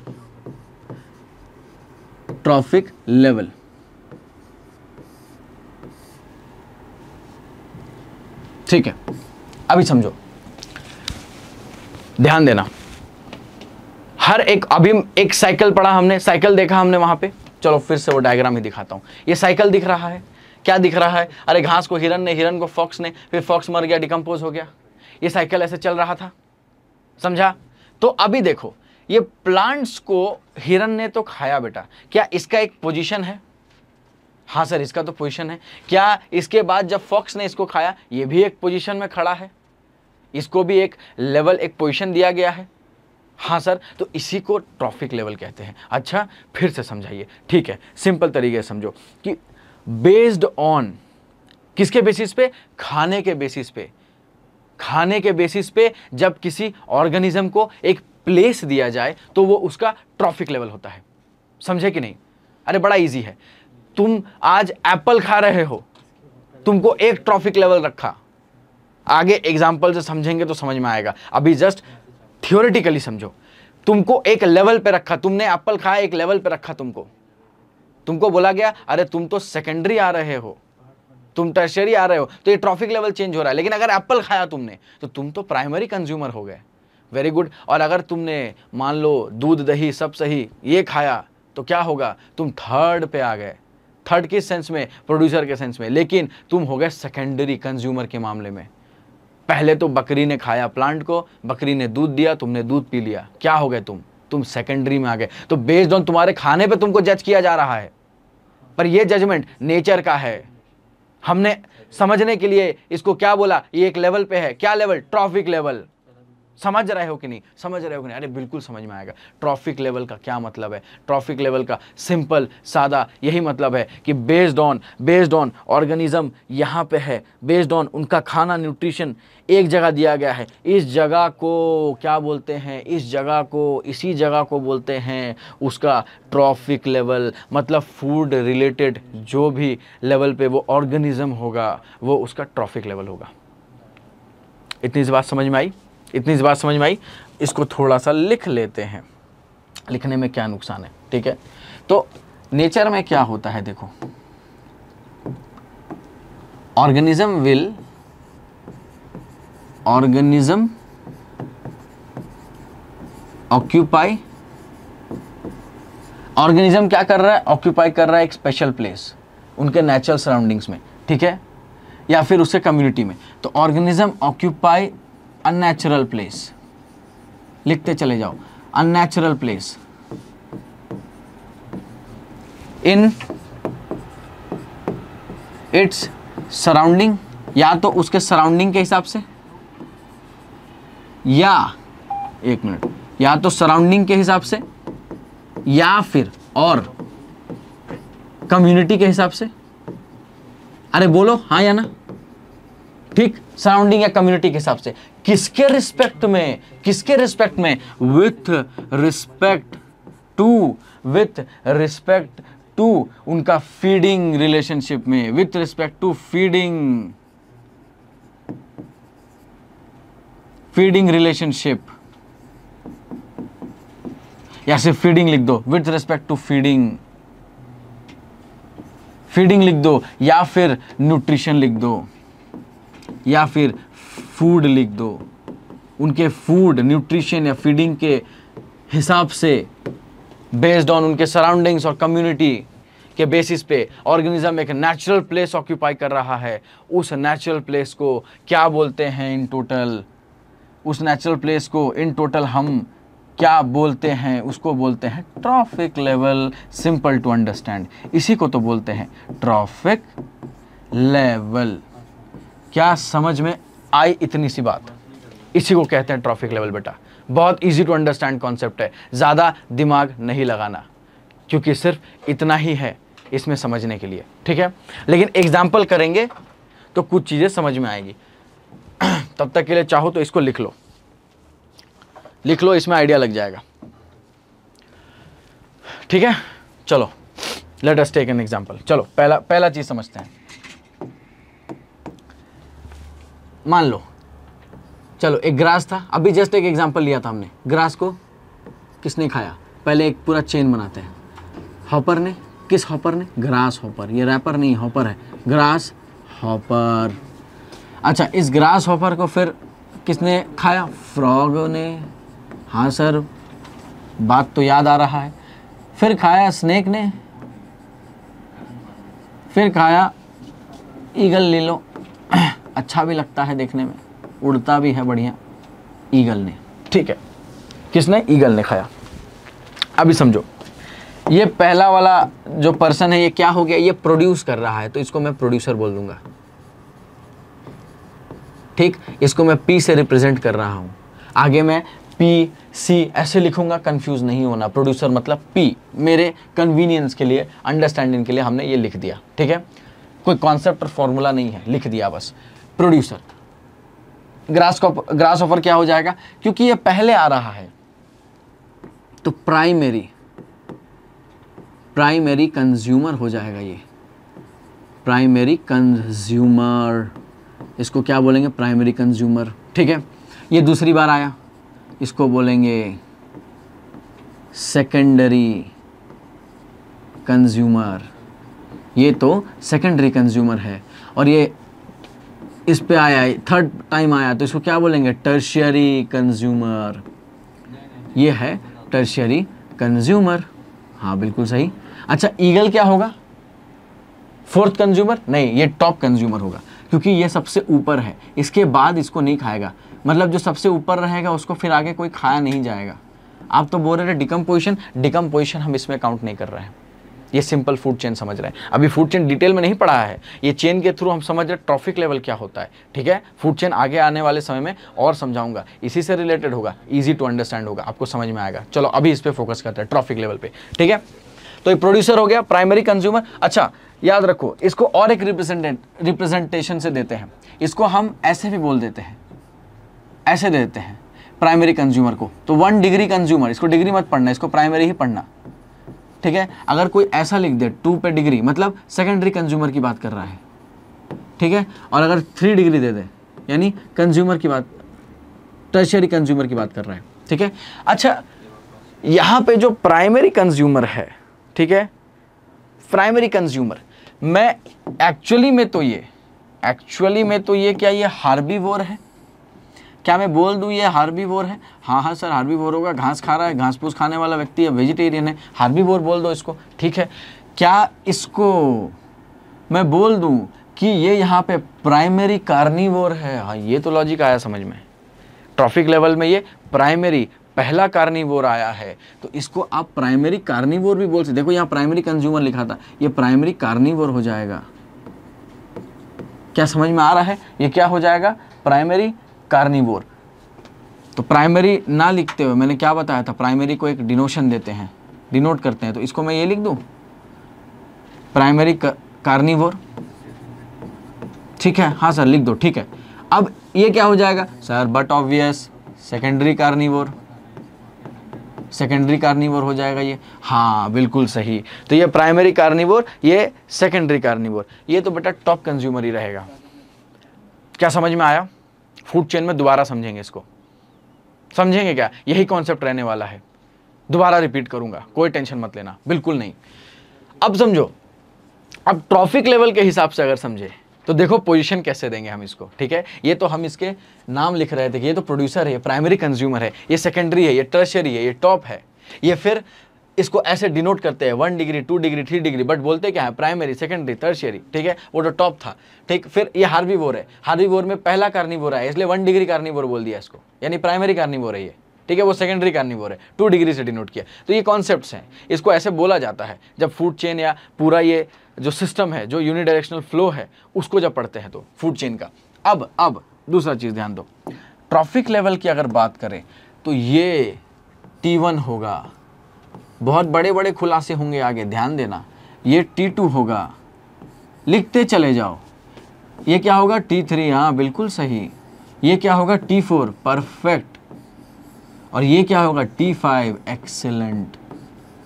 ट्रॉफिक लेवल। ठीक है, अभी समझो, ध्यान देना। हर एक, अभी एक साइकिल पढ़ा हमने, साइकिल देखा हमने वहां पे। चलो फिर से वो डायग्राम ही दिखाता हूं। ये साइकिल दिख रहा है, क्या दिख रहा है? अरे घास को हिरन ने, हिरन को फॉक्स ने, फिर फॉक्स मर गया, डिकम्पोज हो गया। ये साइकिल ऐसे चल रहा था, समझा? तो अभी देखो, ये प्लांट्स को हिरन ने तो खाया बेटा, क्या इसका एक पोजीशन है? हाँ सर इसका तो पोजीशन है। क्या इसके बाद जब फॉक्स ने इसको खाया, ये भी एक पोजीशन में खड़ा है? इसको भी एक लेवल, एक पोजीशन दिया गया है। हाँ सर, तो इसी को ट्रॉफिक लेवल कहते हैं। अच्छा फिर से समझाइए। ठीक है, सिंपल तरीके से समझो कि बेस्ड ऑन किसके बेसिस पे? खाने के बेसिस पे। खाने के बेसिस पे जब किसी ऑर्गेनिज्म को एक प्लेस दिया जाए तो वो उसका ट्रॉफिक लेवल होता है। समझे कि नहीं? अरे बड़ा इजी है। तुम आज एप्पल खा रहे हो, तुमको एक ट्रॉफिक लेवल रखा, आगे एग्जांपल से समझेंगे तो समझ में आएगा, अभी जस्ट थियोरेटिकली समझो। तुमको एक लेवल पे रखा, तुमने एप्पल खाया, एक लेवल पे रखा तुमको बोला गया अरे तुम तो सेकेंडरी आ रहे हो, तुम टर्शियरी आ रहे हो, तो ये ट्रॉफिक लेवल चेंज हो रहा है। लेकिन अगर एप्पल खाया तुमने तो तुम तो प्राइमरी कंज्यूमर हो गए। Very good. और अगर तुमने मान लो दूध दही सब सही ये खाया तो क्या होगा? तुम थर्ड पे आ गए। थर्ड किस सेंस में? प्रोड्यूसर के सेंस में। लेकिन तुम हो गए सेकेंडरी कंज्यूमर के मामले में। पहले तो बकरी ने खाया प्लांट को, बकरी ने दूध दिया, तुमने दूध पी लिया, क्या हो गए तुम सेकेंडरी में आ गए। तो बेस्ड ऑन तुम्हारे खाने पे तुमको जज किया जा रहा है, पर ये जजमेंट नेचर का है। हमने समझने के लिए इसको क्या बोला? ये एक लेवल पे है। क्या लेवल? Trophic level. समझ रहे हो कि नहीं? समझ रहे हो कि नहीं? अरे बिल्कुल समझ में आएगा। ट्रॉफिक लेवल का क्या मतलब है? ट्रॉफिक लेवल का सिंपल सादा यही मतलब है कि बेस्ड ऑन ऑर्गेनिज्म यहाँ पे है, बेस्ड ऑन उनका खाना न्यूट्रिशन एक जगह दिया गया है। इस जगह को क्या बोलते हैं? इसी जगह को बोलते हैं उसका ट्रॉफिक लेवल। मतलब फूड रिलेटेड जो भी लेवल पे वो ऑर्गेनिज्म होगा वो उसका ट्रॉफिक लेवल होगा। इतनी सी बात समझ में आई? इतनी सी बात समझ में आई? इसको थोड़ा सा लिख लेते हैं, लिखने में क्या नुकसान है? ठीक है, तो नेचर में क्या होता है देखो, ऑर्गेनिज्म ऑक्यूपाई, ऑर्गेनिज्म क्या कर रहा है? ऑक्यूपाई कर रहा है एक स्पेशल प्लेस उनके नेचुरल सराउंडिंग्स में, ठीक है, या फिर उसके कम्युनिटी में। तो ऑर्गेनिज्म ऑक्यूपाई अननेचुरल प्लेस, लिखते चले जाओ, unnatural place in its surrounding, या तो उसके सराउंडिंग के हिसाब से, या एक मिनट, या तो सराउंडिंग के हिसाब से या फिर और कम्युनिटी के हिसाब से। अरे बोलो हाँ या ना? ठीक, सराउंडिंग या कम्युनिटी के हिसाब से। किसके रिस्पेक्ट में? विथ रिस्पेक्ट टू उनका फीडिंग रिलेशनशिप में, with respect to feeding relationship, या सिर्फ फीडिंग लिख दो, विथ रिस्पेक्ट टू फीडिंग लिख दो, या फिर न्यूट्रिशन लिख दो, या फिर फूड लिख दो। उनके फूड, न्यूट्रिशन या फीडिंग के हिसाब से, बेस्ड ऑन उनके सराउंडिंग्स और कम्युनिटी के बेसिस पे ऑर्गेनिज्म एक नेचुरल प्लेस ऑक्यूपाई कर रहा है। उस नेचुरल प्लेस को क्या बोलते हैं इन टोटल? उस नेचुरल प्लेस को इन टोटल हम क्या बोलते हैं? उसको बोलते हैं trophic level. Simple to understand, इसी को तो बोलते हैं ट्रॉफिक लेवल। क्या समझ में आई इतनी सी बात? इसी को कहते हैं ट्रॉफिक लेवल बेटा। बहुत इजी टू अंडरस्टैंड कॉन्सेप्ट है, ज़्यादा दिमाग नहीं लगाना, क्योंकि सिर्फ इतना ही है इसमें समझने के लिए, ठीक है। लेकिन एग्जाम्पल करेंगे तो कुछ चीज़ें समझ में आएगी। तब तक के लिए चाहो तो इसको लिख लो, लिख लो, इसमें आइडिया लग जाएगा, ठीक है। चलो let us take an example. चलो पहला चीज़ समझते हैं। मान लो, चलो एक ग्रास था, अभी जस्ट एक एग्जांपल लिया था हमने। ग्रास को किसने खाया? पहले एक पूरा चेन बनाते हैं। हॉपर ने, किस हॉपर ने? Grass hopper. ये रैपर नहीं, हॉपर है, ग्रास हॉपर। अच्छा, इस ग्रास हॉपर को फिर किसने खाया? फ्रॉग ने। हाँ सर, बात तो याद आ रहा है। फिर खाया स्नेक ने, फिर खाया ईगल। ले लो, अच्छा भी लगता है देखने में, उड़ता भी है बढ़िया, ईगल ने, ठीक है। किसने? ईगल ने खाया। अभी समझो, ये पहला वाला जो पर्सन है ये क्या हो गया? ये प्रोड्यूस कर रहा है, तो इसको मैं प्रोड्यूसर बोल दूंगा, ठीक। इसको मैं पी से रिप्रेजेंट कर रहा हूं। आगे मैं पी सी ऐसे लिखूंगा, कंफ्यूज नहीं होना। प्रोड्यूसर मतलब पी, मेरे कन्वीनियंस के लिए, अंडरस्टैंडिंग के लिए हमने ये लिख दिया, ठीक है। कोई कॉन्सेप्ट और फॉर्मूला नहीं है, लिख दिया बस, प्रोड्यूसर। ग्रास ऑफर क्या हो जाएगा? क्योंकि ये पहले आ रहा है तो प्राइमरी कंज्यूमर हो जाएगा। ये प्राइमरी कंज्यूमर, इसको क्या बोलेंगे? प्राइमरी कंज्यूमर, ठीक है। ये दूसरी बार आया, इसको बोलेंगे सेकेंडरी कंज्यूमर। ये तो सेकेंडरी कंज्यूमर है। और ये इस पे आया, थर्ड टाइम आया, तो इसको क्या बोलेंगे? Tertiary consumer. ये है टर्शियरी कंज्यूमर। हाँ बिल्कुल सही। अच्छा, ईगल क्या होगा? Fourth consumer? नहीं, ये टॉप कंज्यूमर होगा, क्योंकि ये सबसे ऊपर है। इसके बाद इसको नहीं खाएगा, मतलब जो सबसे ऊपर रहेगा उसको फिर आगे कोई खाया नहीं जाएगा। आप तो बोल रहे थे डिकम्पोजिशन हम इसमें काउंट नहीं कर रहे हैं। ये सिंपल फूड चेन समझ रहे हैं। अभी फूड चेन डिटेल में नहीं पढ़ा है, ये चेन के थ्रू हम समझ रहे ट्रॉफिक लेवल क्या होता है, ठीक है। फूड चेन आगे आने वाले समय में और समझाऊंगा, इसी से रिलेटेड होगा, इजी टू अंडरस्टैंड होगा, आपको समझ में आएगा। चलो अभी इस पे फोकस करते हैं, ट्रॉफिक लेवल पे, ठीक है। तो ये प्रोड्यूसर हो गया, प्राइमरी कंज्यूमर। अच्छा याद रखो, इसको और एक रिप्रेजेंटेशन से देते हैं। इसको हम ऐसे भी बोल देते हैं, ऐसे देते हैं प्राइमरी कंज्यूमर को। तो 1 डिग्री कंज्यूमर, इसको डिग्री मत पढ़ना, इसको प्राइमरी ही पढ़ना, ठीक है। अगर कोई ऐसा लिख दे 2 पे डिग्री, मतलब सेकेंडरी कंज्यूमर की बात कर रहा है, ठीक है। और अगर 3 डिग्री दे दे, यानी कंज्यूमर की बात, टर्शियरी कंज्यूमर की बात कर रहा है, ठीक है। अच्छा, यहाँ पे जो प्राइमरी कंज्यूमर है, ठीक है, प्राइमरी कंज्यूमर, मैं एक्चुअली में तो ये क्या ये हार्बीवोर है? क्या मैं बोल दूं ये हार्बीवोर है? हाँ सर हार्बीवोर होगा, घास खा रहा है, घास फूस खाने वाला व्यक्ति है, वेजिटेरियन है, हार्बीवोर बोल दो इसको, ठीक है। क्या इसको मैं बोल दूं कि ये यहाँ पे प्राइमरी कार्निवोर है? हाँ, ये तो लॉजिक आया समझ में। ट्रॉफिक लेवल में ये प्राइमरी पहला कार्निवोर आया है, तो इसको आप प्राइमरी कार्निवोर भी बोल सकते। देखो यहाँ प्राइमरी कंज्यूमर लिखा था, ये प्राइमरी कार्निवोर हो जाएगा। क्या समझ में आ रहा है? ये क्या हो जाएगा? Primary carnivore. तो प्राइमरी ना लिखते हुए मैंने क्या बताया था, प्राइमरी को एक डिनोशन देते हैं, डिनोट करते हैं। तो इसको मैं ये लिख दूं, प्राइमरी कार्निवोर, ठीक है। हाँ सर लिख दो, ठीक है। अब ये क्या हो जाएगा sir? But obvious secondary carnivore, secondary carnivore हो जाएगा ये। हाँ बिल्कुल सही। तो ये प्राइमरी कार्निवोर, ये सेकेंडरी कार्निवोर, ये तो बेटा टॉप कंज्यूमर ही रहेगा। क्या समझ में आया? फूड चेन में दोबारा समझेंगे इसको, समझेंगे क्या? यही कॉन्सेप्ट रहने वाला है, दोबारा रिपीट करूंगा, कोई टेंशन मत लेना, बिल्कुल नहीं। अब समझो, अब ट्रॉफिक लेवल के हिसाब से अगर समझे तो देखो पोजीशन कैसे देंगे हम इसको, ठीक है। ये तो हम इसके नाम लिख रहे थे कि ये तो प्रोड्यूसर है, ये प्राइमरी कंज्यूमर है, ये सेकेंडरी है, ये टर्शियरी है, ये टॉप है। ये फिर इसको ऐसे डिनोट करते हैं 1 डिग्री 2 डिग्री 3 डिग्री, बट बोलते क्या है, प्राइमरी सेकेंडरी टर्शियरी, ठीक है। वो तो टॉप था, ठीक। फिर ये हार्बीवोर है, हार्बीवोर में पहला कार्निवोर है, इसलिए 1 डिग्री कार्निवोर बोल दिया इसको, यानी प्राइमरी कार्निवोर है ये, ठीक है। वो सेकेंडरी कार्निवोर है, 2 डिग्री से डिनोट किया। तो ये कॉन्सेप्ट्स हैं, इसको ऐसे बोला जाता है जब फूड चेन या पूरा ये जो सिस्टम है, जो यूनिडायरेक्शनल फ्लो है, उसको जब पढ़ते हैं तो फूड चेन का। अब दूसरा चीज़ ध्यान दो, ट्रॉफिक लेवल की अगर बात करें तो ये T1 होगा, बहुत बड़े बड़े खुलासे होंगे आगे, ध्यान देना। ये T2 होगा, लिखते चले जाओ। ये क्या होगा, T3, हाँ बिल्कुल सही। ये क्या होगा, T4, परफेक्ट। और ये क्या होगा, T5, एक्सेलेंट।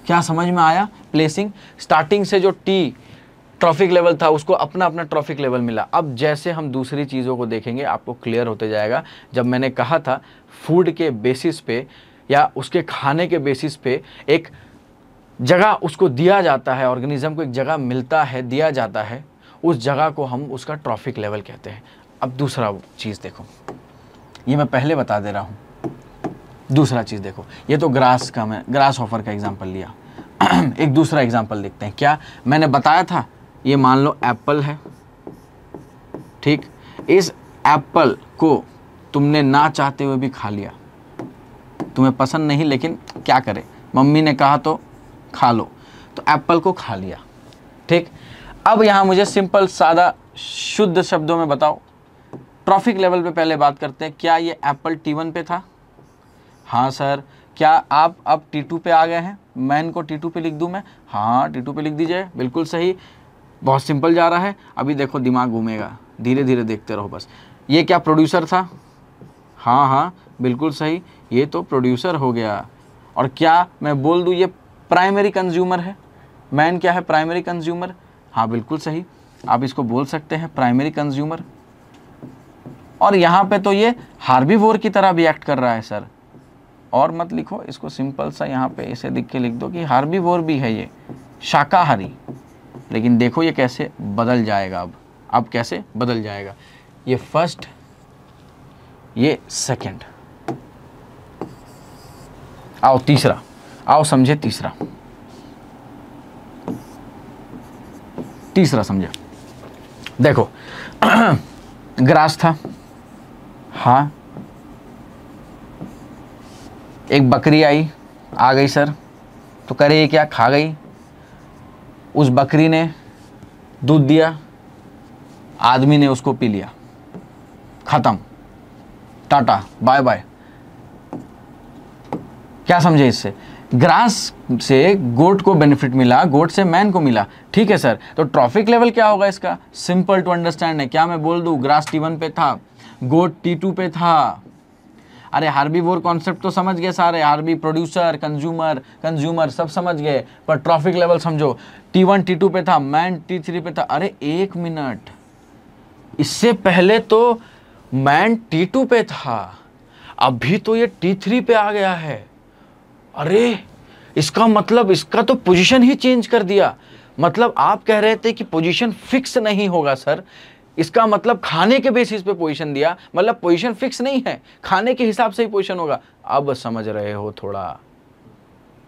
क्या समझ में आया प्लेसिंग? स्टार्टिंग से जो T ट्रॉफिक लेवल था उसको अपना अपना ट्रॉफिक लेवल मिला। अब जैसे हम दूसरी चीज़ों को देखेंगे आपको क्लियर होते जाएगा। जब मैंने कहा था फूड के बेसिस पे या उसके खाने के बेसिस पे एक जगह उसको दिया जाता है, ऑर्गेनिज्म को एक जगह मिलता है, दिया जाता है, उस जगह को हम उसका ट्रॉफिक लेवल कहते हैं। अब दूसरा चीज़ देखो, ये मैं पहले बता दे रहा हूँ। दूसरा चीज़ देखो, ये तो ग्रास का, मैं ग्रास हॉपर का एग्जाम्पल लिया। एक दूसरा एग्जाम्पल देखते हैं। क्या मैंने बताया था, ये मान लो एप्पल है, ठीक। इस एप्पल को तुमने ना चाहते हुए भी खा लिया, तुम्हें पसंद नहीं, लेकिन क्या करे, मम्मी ने कहा तो खा लो, तो एप्पल को खा लिया, ठीक। अब यहाँ मुझे सिंपल सादा शुद्ध शब्दों में बताओ, ट्रॉफिक लेवल पे पहले बात करते हैं। क्या ये एप्पल T1 पे था? हाँ सर। क्या आप अब T2 पे आ गए हैं? मैं इनको T2 पे लिख दूँ मैं? हाँ T2 पे लिख दीजिए, बिल्कुल सही। बहुत सिंपल जा रहा है। अभी देखो दिमाग घूमेगा, धीरे धीरे देखते रहो बस। ये क्या प्रोड्यूसर था? हाँ हाँ बिल्कुल सही, ये तो प्रोड्यूसर हो गया। और क्या मैं बोल दूँ ये प्राइमरी कंज्यूमर है? मैन क्या है, प्राइमरी कंज्यूमर। हाँ बिल्कुल सही, आप इसको बोल सकते हैं प्राइमरी कंज्यूमर। और यहाँ पे तो ये हार्बीवोर की तरह भी एक्ट कर रहा है सर। और मत लिखो इसको, सिंपल सा यहाँ पे इसे लिख के लिख दो कि हार्बीवोर भी है ये, शाकाहारी। लेकिन देखो ये कैसे बदल जाएगा। अब कैसे बदल जाएगा, ये फर्स्ट, ये सेकंड। आओ तीसरा, आओ समझे तीसरा। तीसरा समझे, देखो ग्रास था, हाँ। एक बकरी आई, आ गई सर, तो करे ये क्या, खा गई। उस बकरी ने दूध दिया, आदमी ने उसको पी लिया, खत्म, टाटा बाय बाय। क्या समझे इससे? ग्रास से गोट को बेनिफिट मिला, गोट से मैन को मिला, ठीक है सर। तो ट्रॉफिक लेवल क्या होगा इसका, सिंपल टू अंडरस्टैंड है। क्या मैं बोल दूं ग्रास T1 पे था, गोट T2 पे था। अरे हार्बीवोर कॉन्सेप्ट तो समझ गए सारे, हार्बी प्रोड्यूसर कंज्यूमर सब समझ गए, पर ट्रॉफिक लेवल समझो। T1 T2 पे था, मैन T3 पे था। अरे एक मिनट, इससे पहले तो मैन T2 पे था, अभी तो ये T3 पे आ गया है। अरे इसका मतलब इसका तो पोजीशन ही चेंज कर दिया। मतलब आप कह रहे थे कि पोजीशन फिक्स नहीं होगा सर, इसका मतलब खाने के बेसिस पे पोजीशन दिया, मतलब पोजीशन फिक्स नहीं है, खाने के हिसाब से ही पोजीशन होगा। अब समझ रहे हो थोड़ा,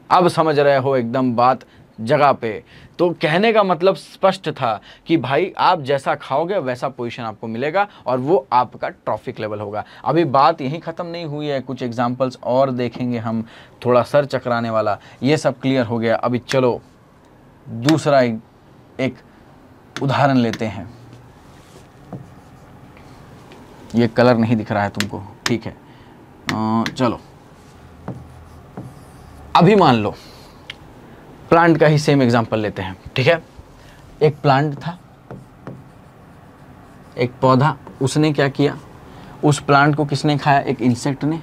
अब समझ रहे हो एकदम बात जगह पे। तो कहने का मतलब स्पष्ट था कि भाई आप जैसा खाओगे वैसा पोजीशन आपको मिलेगा और वो आपका ट्रॉफिक लेवल होगा। अभी बात यहीं ख़त्म नहीं हुई है, कुछ एग्जांपल्स और देखेंगे हम, थोड़ा सर चकराने वाला। ये सब क्लियर हो गया, अभी चलो दूसरा एक उदाहरण लेते हैं। ये कलर नहीं दिख रहा है तुमको, ठीक है, चलो अभी मान लो प्लांट का ही सेम एग्जांपल लेते हैं, ठीक है। एक प्लांट था, एक पौधा, उसने क्या किया, उस प्लांट को किसने खाया, एक इंसेक्ट ने।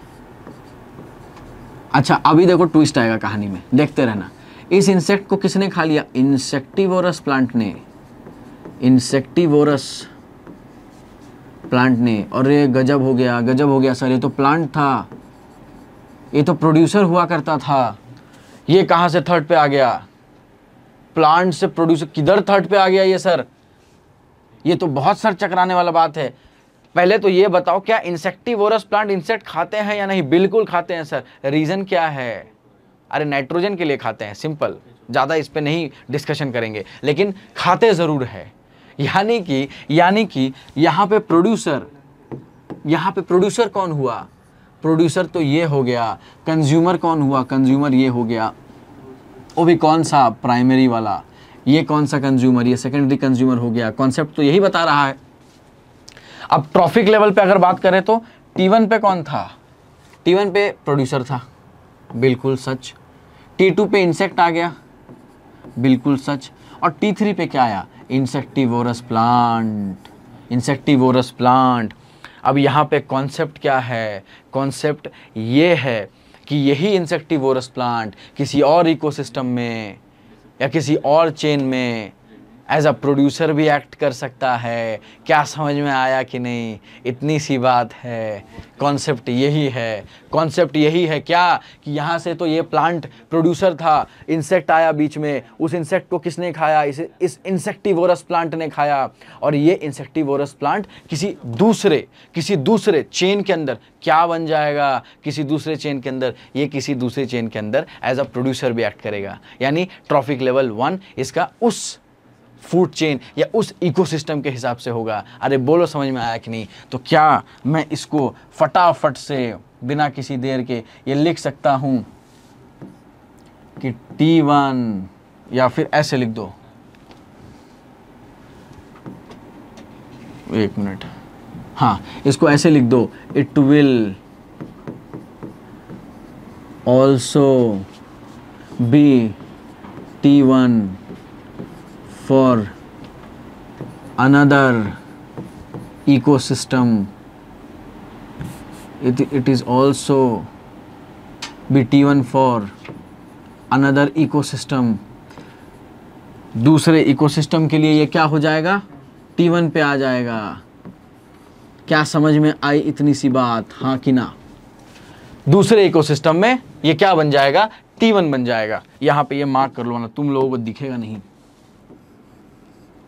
अच्छा अभी देखो ट्विस्ट आएगा कहानी में, देखते रहना। इस इंसेक्ट को किसने खा लिया, इंसेक्टिवोरस प्लांट ने, इंसेक्टिवोरस प्लांट ने। और ये गजब हो गया, गजब हो गया सर, ये तो प्लांट था, ये तो प्रोड्यूसर हुआ करता था, ये कहाँ से थर्ड पे आ गया। प्लांट से प्रोड्यूसर किधर थर्ड पे आ गया ये सर? ये तो बहुत सर चकराने वाला बात है। पहले तो ये बताओ, क्या इंसेक्टिवोरस प्लांट इंसेक्ट खाते हैं या नहीं? बिल्कुल खाते हैं सर। रीजन क्या है? अरे नाइट्रोजन के लिए खाते हैं, सिंपल, ज़्यादा इस पे नहीं डिस्कशन करेंगे, लेकिन खाते ज़रूर है। यानी कि यहाँ पे प्रोड्यूसर कौन हुआ? प्रोड्यूसर तो ये हो गया। कंज्यूमर कौन हुआ? कंज्यूमर ये हो गया, वो भी कौन सा? प्राइमरी वाला। ये कौन सा कंज्यूमर? ये सेकेंडरी कंज्यूमर हो गया। कॉन्सेप्ट तो यही बता रहा है। अब ट्रॉफिक लेवल पे अगर बात करें तो T1 पे कौन था? T1 पे प्रोड्यूसर था, बिल्कुल सच। T2 पे इंसेक्ट आ गया, बिल्कुल सच। और T3 पे क्या आया? Insectivorous plant. अब यहाँ पे कॉन्सेप्ट क्या है? कॉन्सेप्ट ये है कि यही इंसेक्टिवोरस प्लांट किसी और इकोसिस्टम में या किसी और चेन में एज अ प्रोड्यूसर भी एक्ट कर सकता है। क्या समझ में आया कि नहीं? इतनी सी बात है। कॉन्सेप्ट यही है क्या कि यहाँ से तो ये प्लांट प्रोड्यूसर था, इंसेक्ट आया बीच में, उस इंसेक्ट को किसने खाया? इस इंसेक्टिवोरस प्लांट ने खाया। और ये इंसेक्टिवोरस प्लांट किसी दूसरे चेन के अंदर क्या बन जाएगा? किसी दूसरे चेन के अंदर एज अ प्रोड्यूसर भी एक्ट करेगा। यानी ट्रॉफिक लेवल 1 इसका उस फूड चेन या उस इकोसिस्टम के हिसाब से होगा। अरे बोलो, समझ में आया कि नहीं? तो क्या मैं इसको फटाफट से बिना किसी देर के ये लिख सकता हूं कि T1, या फिर ऐसे लिख दो, एक मिनट, हाँ, इसको ऐसे लिख दो, it will also be T1 for another ecosystem. It is also be T1 for another ecosystem. दूसरे इकोसिस्टम के लिए ये क्या हो जाएगा? T1 पे आ जाएगा। क्या समझ में आई इतनी सी बात? हाँ कि ना? दूसरे इकोसिस्टम में ये क्या बन जाएगा? T1 बन जाएगा। यहाँ पे ये मार्क कर लो ना, तुम लोगों को दिखेगा नहीं।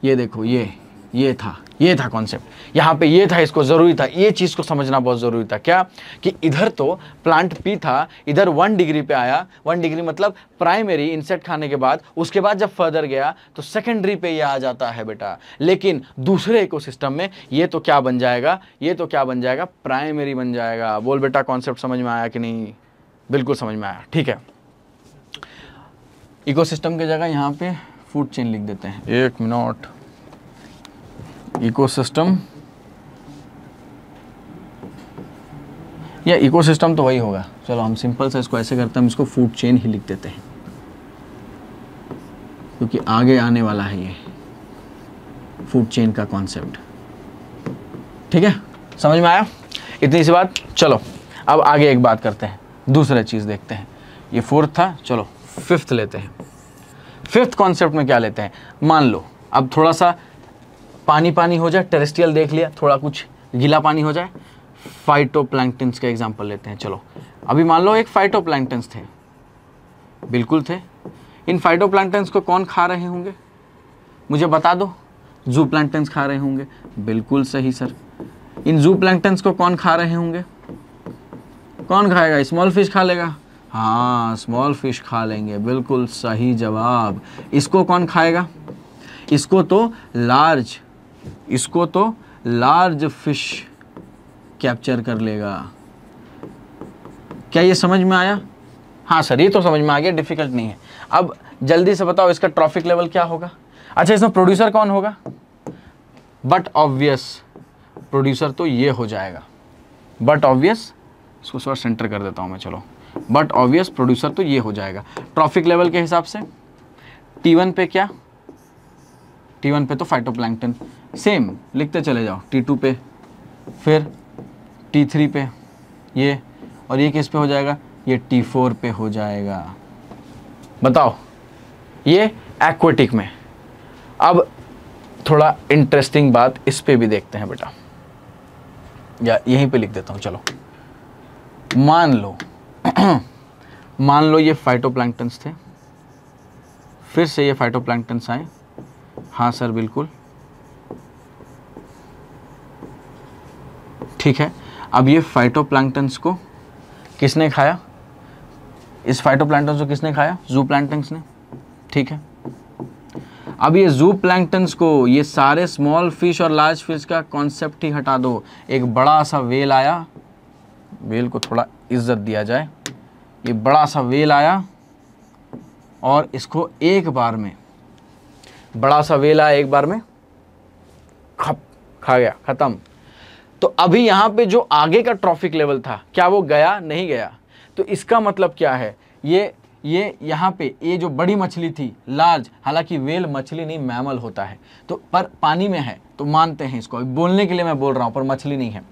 ये देखो, ये था कॉन्सेप्ट। यहाँ पे ये था, इसको ज़रूरी था, ये चीज़ को समझना बहुत ज़रूरी था। क्या कि इधर तो प्लांट P था, इधर 1 डिग्री पे आया। 1 डिग्री मतलब प्राइमरी इंसेक्ट खाने के बाद, उसके बाद जब फर्दर गया तो सेकेंडरी पे ये आ जाता है बेटा। लेकिन दूसरे इकोसिस्टम में ये तो क्या बन जाएगा? प्राइमरी बन जाएगा। बोल बेटा, कॉन्सेप्ट समझ में आया कि नहीं? बिल्कुल समझ में आया, ठीक है। इकोसिस्टम की जगह यहाँ पे फूड चेन लिख देते हैं। एक मिनट, इकोसिस्टम या इकोसिस्टम तो वही होगा। चलो हम सिंपल से इसको ऐसे करते हैं, हम इसको फूड चेन ही लिख देते हैं, क्योंकि आगे आने वाला है ये फूड चेन का कॉन्सेप्ट। ठीक है, समझ में आया इतनी सी बात? चलो अब आगे एक बात करते हैं, दूसरा चीज़ देखते हैं। ये 4th था, चलो 5th लेते हैं। 5th कॉन्सेप्ट में क्या लेते हैं? मान लो अब थोड़ा सा पानी हो जाए, टेरेस्ट्रियल देख लिया, थोड़ा कुछ गीला पानी हो जाए, फाइटोप्लैंक्टन्स का एग्जांपल लेते हैं। चलो अभी मान लो एक फाइटोप्लैंक्टन्स थे, बिल्कुल थे। इन फाइटोप्लैंक्टन्स को कौन खा रहे होंगे? मुझे बता दो। ज़ूप्लैंक्टन्स खा रहे होंगे, बिल्कुल सही सर। इन ज़ूप्लैंक्टन्स को कौन खा रहे होंगे? कौन खाएगा? स्मॉल फिश खा लेगा। हाँ, स्मॉल फिश खा लेंगे, बिल्कुल सही जवाब। इसको कौन खाएगा? इसको तो लार्ज फिश कैप्चर कर लेगा। क्या ये समझ में आया? हाँ सर, ये तो समझ में आ गया, डिफिकल्ट नहीं है। अब जल्दी से बताओ इसका ट्रॉफिक लेवल क्या होगा? अच्छा, इसमें प्रोड्यूसर कौन होगा? बट ऑब्वियस प्रोड्यूसर तो ये हो जाएगा। बट ऑब्वियस, इसको थोड़ा सेंटर कर देता हूँ मैं, चलो। बट ऑब्वियस प्रोड्यूसर तो ये हो जाएगा ट्रॉफिक लेवल के हिसाब से। T1 पे क्या? T1 पे तो फाइटोप्लैंक्टन, सेम लिखते चले जाओ। T2 पे, फिर T3 पे ये, और ये किस पे हो जाएगा? ये T4 पे हो जाएगा। बताओ, ये एक्वेटिक में। अब थोड़ा इंटरेस्टिंग बात इस पे भी देखते हैं बेटा, या यहीं पे लिख देता हूँ। चलो मान लो ये फाइटोप्लैंक्टन्स थे। फिर से ये फाइटोप्लैंक्टन्स आए, हाँ सर बिल्कुल, ठीक है। अब ये फाइटोप्लैंक्टन्स को किसने खाया, इस फाइटोप्लैंक्टन्स को किसने खाया, ज़ूप्लैंक्टन्स ने, ठीक है। अब ये ज़ूप्लैंक्टन्स को, ये सारे स्मॉल फिश और लार्ज फिश का कॉन्सेप्ट ही हटा दो। एक बड़ा सा वेल आया, वेल को थोड़ा इज्जत दिया जाए, ये बड़ा सा वेल आया और इसको एक बार में, बड़ा सा वेल आया एक बार में खप खा गया, खत्म। तो अभी यहाँ पे जो आगे का ट्रॉफिक लेवल था, क्या वो गया, नहीं गया। तो इसका मतलब क्या है, ये यहाँ पे ये जो बड़ी मछली थी लार्ज, हालांकि वेल मछली नहीं मैमल होता है, तो पर पानी में है तो मानते हैं इसको, बोलने के लिए मैं बोल रहा हूँ, पर मछली नहीं है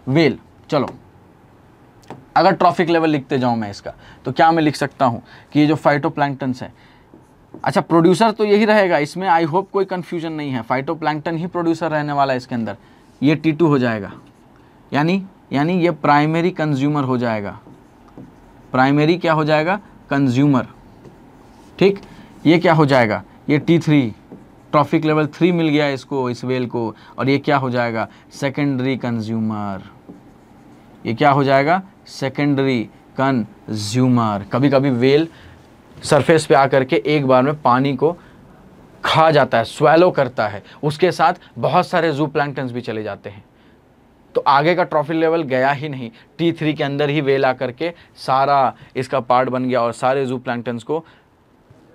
वेल। चलो अगर ट्रॉफिक लेवल लिखते जाऊँ मैं इसका, तो क्या मैं लिख सकता हूँ कि ये जो फाइटोप्लैंक्टन्स है, अच्छा प्रोड्यूसर तो यही रहेगा इसमें, आई होप कोई कन्फ्यूजन नहीं है, फाइटोप्लैंक्टन ही प्रोड्यूसर रहने वाला है इसके अंदर। ये T2 हो जाएगा, यानी ये प्राइमरी कंज्यूमर हो जाएगा, प्राइमरी क्या हो जाएगा, कंज्यूमर, ठीक। ये क्या हो जाएगा, ये T3, ट्रॉफिक लेवल 3 मिल गया इसको, इस वेल को, और ये क्या हो जाएगा, सेकेंडरी कंज्यूमर, ये क्या हो जाएगा, सेकेंडरी कंज्यूमर। कभी कभी वेल सरफेस पे आकर के एक बार में पानी को खा जाता है, स्वैलो करता है, उसके साथ बहुत सारे ज़ूप्लैंक्टन्स भी चले जाते हैं। तो आगे का ट्रॉफिक लेवल गया ही नहीं, T3 के अंदर ही वेल आकर के सारा इसका पार्ट बन गया और सारे ज़ूप्लैंक्टन्स को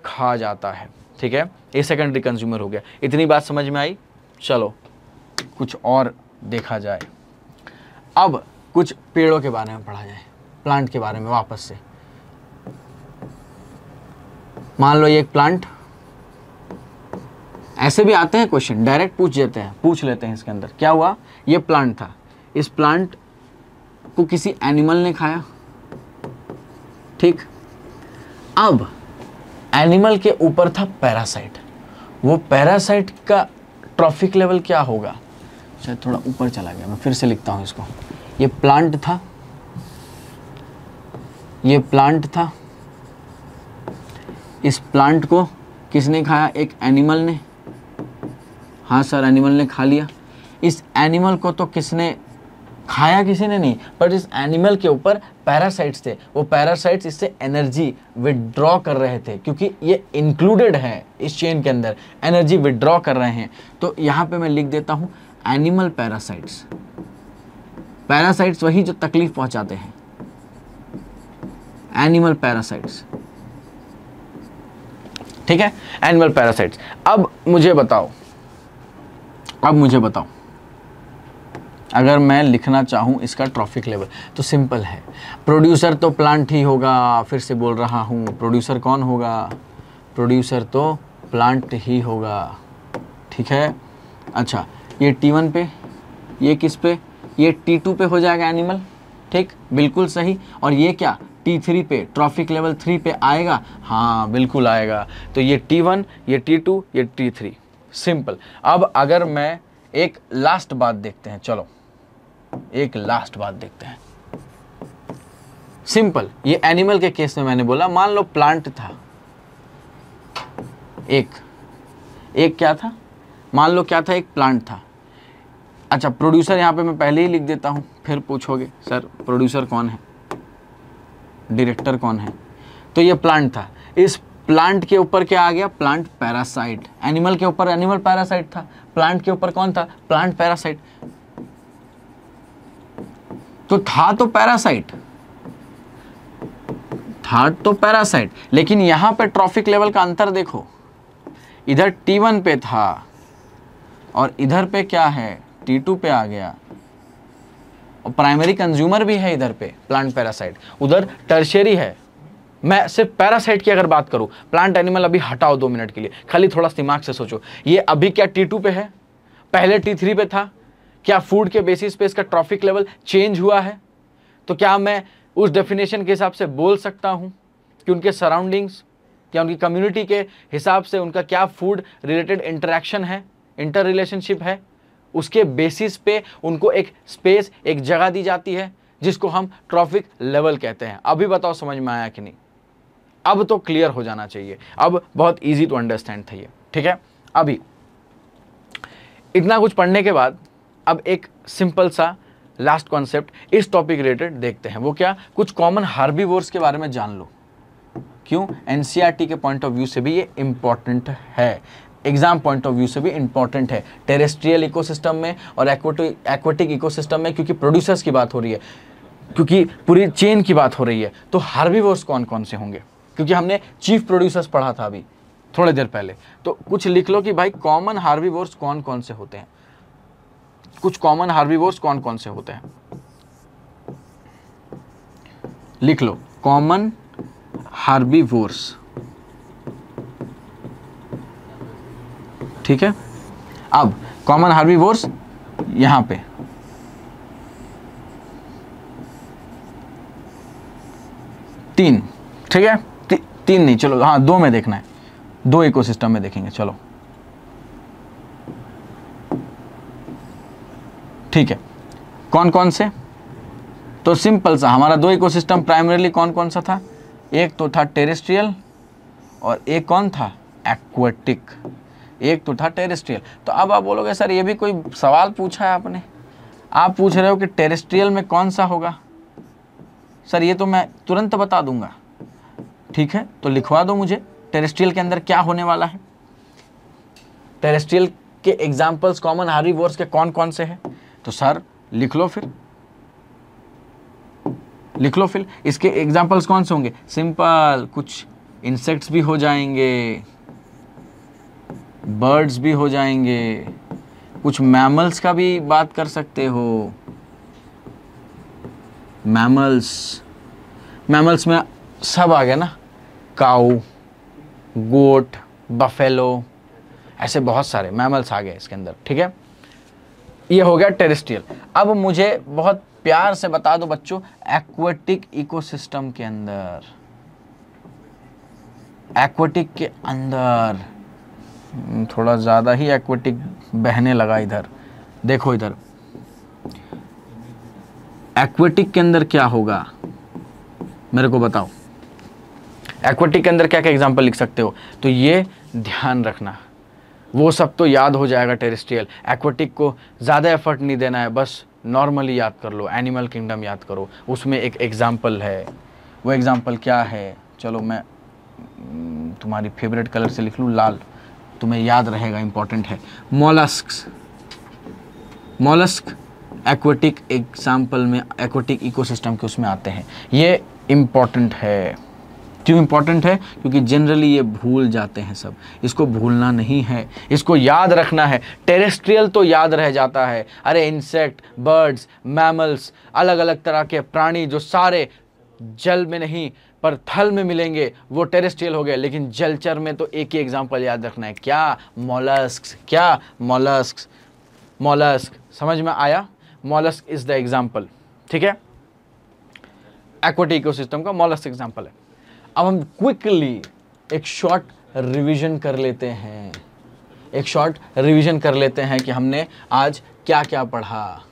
खा जाता है, ठीक है। ये सेकेंडरी कंज्यूमर हो गया। इतनी बात समझ में आई। चलो कुछ और देखा जाए, अब कुछ पेड़ों के बारे में पढ़ा जाए, प्लांट के बारे में वापस से। मान लो ये एक प्लांट, ऐसे भी आते हैं क्वेश्चन, डायरेक्ट पूछ लेते हैं इसके अंदर। क्या हुआ, ये प्लांट था, इस प्लांट को किसी एनिमल ने खाया, ठीक। अब एनिमल के ऊपर था पैरासाइट, वो पैरासाइट का ट्रॉफिक लेवल क्या होगा, शायद थोड़ा ऊपर चला गया, मैं फिर से लिखता हूं इसको। ये प्लांट था, ये प्लांट था, इस प्लांट को किसने खाया, एक एनिमल ने, हाँ सर एनिमल ने खा लिया। इस एनिमल को तो किसने खाया, किसी ने नहीं, पर इस एनिमल के ऊपर पैरासाइट्स थे, वो पैरासाइट्स इससे एनर्जी विड्रॉ कर रहे थे, क्योंकि ये इंक्लूडेड है इस चेन के अंदर, एनर्जी विड्रॉ कर रहे हैं। तो यहाँ पे मैं लिख देता हूँ एनिमल पैरासाइट्स। पैरासाइट्स वही जो तकलीफ पहुंचाते हैं, एनिमल पैरासाइट्स, ठीक है, एनिमल पैरासाइट्स। अब मुझे बताओ, अगर मैं लिखना चाहूं इसका ट्रॉफिक लेवल, तो सिंपल है, प्रोड्यूसर तो प्लांट ही होगा, फिर से बोल रहा हूं, प्रोड्यूसर कौन होगा, प्रोड्यूसर तो प्लांट ही होगा, ठीक है। अच्छा ये T1 पे, ये किस पे, ये T2 पे हो जाएगा एनिमल, ठीक, बिल्कुल सही। और ये क्या, T3 पे, ट्रॉफिक लेवल 3 पे आएगा, हाँ बिल्कुल आएगा। तो ये T1, ये T2, ये T3, सिंपल। अब अगर मैं एक लास्ट बात देखते हैं, चलो एक लास्ट बात देखते हैं, सिंपल। ये एनिमल के केस में मैंने बोला, मान लो प्लांट था, एक क्या था, मान लो क्या था, एक प्लांट था। अच्छा प्रोड्यूसर यहाँ पे मैं पहले ही लिख देता हूँ, फिर पूछोगे सर प्रोड्यूसर कौन है, डायरेक्टर कौन है। तो ये प्लांट था, इस प्लांट के ऊपर क्या आ गया, प्लांट पैरासाइट। एनिमल के ऊपर एनिमल पैरासाइट था, प्लांट के ऊपर कौन था, प्लांट पैरासाइट। तो था तो पैरासाइट, लेकिन यहां पे ट्रॉफिक लेवल का अंतर देखो, इधर T1 पे था और इधर पे क्या है, T2 पे आ गया, और प्राइमरी कंज्यूमर भी है इधर पे, प्लांट पैरासाइट, उधर टर्शियरी है। मैं सिर्फ पैरासाइट की अगर बात करूं, प्लांट एनिमल अभी हटाओ 2 मिनट के लिए, खाली थोड़ा दिमाग से सोचो, ये अभी क्या T2 पे है, पहले T3 पे था, क्या फूड के बेसिस पे इसका ट्रॉफिक लेवल चेंज हुआ है। तो क्या मैं उस डेफिनेशन के हिसाब से बोल सकता हूं कि उनके सराउंडिंग्स या उनकी कम्युनिटी के हिसाब से उनका क्या फूड रिलेटेड इंटरेक्शन है, इंटर रिलेशनशिप है, उसके बेसिस पे उनको एक स्पेस, एक जगह दी जाती है जिसको हम ट्रॉफिक लेवल कहते हैं। अभी बताओ समझ में आया कि नहीं। अब तो क्लियर हो जाना चाहिए, अब बहुत इजी टू अंडरस्टैंड था ये, ठीक है। अभी इतना कुछ पढ़ने के बाद अब एक सिंपल सा लास्ट कॉन्सेप्ट इस टॉपिक रिलेटेड देखते हैं। वो क्या, कुछ कॉमन हार्बीवोर्स के बारे में जान लो। क्यों, एनसीईआरटी के पॉइंट ऑफ व्यू से भी ये इंपॉर्टेंट है, एग्जाम पॉइंट ऑफ व्यू से भी इंपॉर्टेंट है, टेरेस्ट्रियल इकोसिस्टम में और एक्वेटिक इकोसिस्टम में, क्योंकि प्रोड्यूसर्स की बात हो रही है, क्योंकि पूरी चेन की बात हो रही है। तो हार्बीवोर्स कौन कौन से होंगे, क्योंकि हमने चीफ प्रोड्यूसर्स पढ़ा था अभी थोड़ी देर पहले, तो कुछ लिख लो कि भाई कॉमन हार्बीवोर्स कौन कौन से होते हैं, कुछ कॉमन हार्बीवोर्स कौन कौन से होते हैं, लिख लो कॉमन हार्बीवोर्स, ठीक है। अब कॉमन हार्बीवोर्स यहां पे तीन, ठीक है, तीन नहीं, चलो हाँ दो में देखना है, दो इकोसिस्टम में देखेंगे, चलो ठीक है। कौन कौन से, तो सिंपल सा हमारा दो इकोसिस्टम प्राइमरीली कौन कौन सा था, एक तो था टेरेस्ट्रियल और एक कौन था, एक्वेटिक, एक तो था टेरेस्ट्रियल। तो अब आप बोलोगे सर ये भी कोई सवाल पूछा है आपने, आप पूछ रहे हो कि टेरेस्ट्रियल में कौन सा होगा, सर ये तो मैं तुरंत बता दूंगा, ठीक है, तो लिखवा दो मुझे टेरेस्ट्रियल के अंदर क्या होने वाला है। टेरेस्ट्रियल के एग्जांपल्स कॉमन हार्बीवोर्स के कौन कौन से हैं, तो सर लिख लो फिर, लिख लो फिर इसके एग्जांपल्स कौन से होंगे, सिंपल, कुछ इंसेक्ट्स भी हो जाएंगे, बर्ड्स भी हो जाएंगे, कुछ मैमल्स का भी बात कर सकते हो, मैमल्स में सब आ गया ना, काऊ, गोट, बफेलो, ऐसे बहुत सारे मैमल्स आ गए इसके अंदर, ठीक है। ये हो गया टेरेस्ट्रियल। अब मुझे बहुत प्यार से बता दो बच्चों, एक्वेटिक इकोसिस्टम के अंदर, एक्वेटिक के अंदर थोड़ा ज़्यादा ही एक्वेटिक बहने लगा, इधर देखो, इधर एक्वेटिक के अंदर क्या होगा मेरे को बताओ, एक्वेटिक के अंदर क्या क्या एग्जांपल लिख सकते हो, तो ये ध्यान रखना, वो सब तो याद हो जाएगा टेरेस्ट्रियल, एक्वेटिक को ज़्यादा एफर्ट नहीं देना है, बस नॉर्मली याद कर लो, एनिमल किंगडम याद करो, उसमें एक एग्जांपल है, वो एग्जांपल क्या है, चलो मैं तुम्हारी फेवरेट कलर से लिख लूँ लाल, तुम्हें याद रहेगा, इंपॉर्टेंट है, मॉलस्क्स, मॉलस्क एक्वेटिक एग्जाम्पल में, एक्वेटिक इकोसिस्टम के उसमें आते हैं, ये इम्पॉर्टेंट है। क्यों इम्पॉर्टेंट है, क्योंकि जनरली ये भूल जाते हैं सब, इसको भूलना नहीं है, इसको याद रखना है। टेरेस्ट्रियल तो याद रह जाता है, अरे इंसेक्ट, बर्ड्स, मैमल्स, अलग अलग तरह के प्राणी जो सारे जल में नहीं पर थल में मिलेंगे वो टेरेस्ट्रियल हो गए, लेकिन जलचर में तो एक ही एग्जाम्पल याद रखना है, क्या, मॉलस्क्स, क्या, मॉलस्क्स, मॉलस्क, समझ में आया, मॉलस्क इज द एग्जाम्पल, ठीक है, एक्वेटिक इकोसिस्टम का मॉलस्क एग्जाम्पल है। अब हम क्विकली एक शॉर्ट रिवीजन कर लेते हैं, एक शॉर्ट रिवीजन कर लेते हैं कि हमने आज क्या क्या पढ़ा,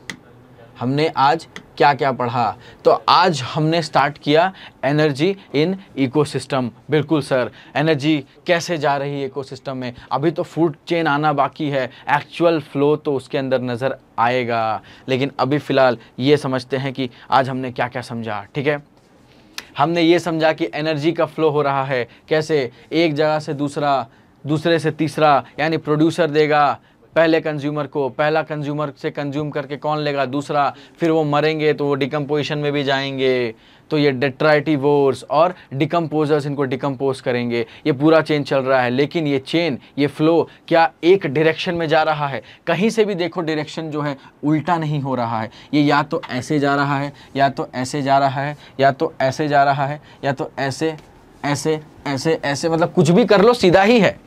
हमने आज क्या क्या पढ़ा। तो आज हमने स्टार्ट किया एनर्जी इन इकोसिस्टम, बिल्कुल सर, एनर्जी कैसे जा रही है इकोसिस्टम में, अभी तो फूड चेन आना बाकी है, एक्चुअल फ्लो तो उसके अंदर नज़र आएगा, लेकिन अभी फ़िलहाल ये समझते हैं कि आज हमने क्या क्या समझा, ठीक है। हमने ये समझा कि एनर्जी का फ्लो हो रहा है कैसे, एक जगह से दूसरा, दूसरे से तीसरा, यानी प्रोड्यूसर देगा पहले कंज्यूमर को, पहला कंज्यूमर से कंज्यूम करके कौन लेगा, दूसरा, फिर वो मरेंगे तो वो डिकम्पोजिशन में भी जाएंगे, तो ये डेट्राइटिवोर्स और डिकम्पोजर्स इनको डिकम्पोज करेंगे, ये पूरा चेन चल रहा है। लेकिन ये चेन, ये फ्लो क्या एक डायरेक्शन में जा रहा है, कहीं से भी देखो डायरेक्शन जो है उल्टा नहीं हो रहा है, ये या तो ऐसे जा रहा है, या तो ऐसे जा रहा है, या तो ऐसे जा रहा है, या तो ऐसे ऐसे ऐसे ऐसे, मतलब कुछ भी कर लो सीधा ही है,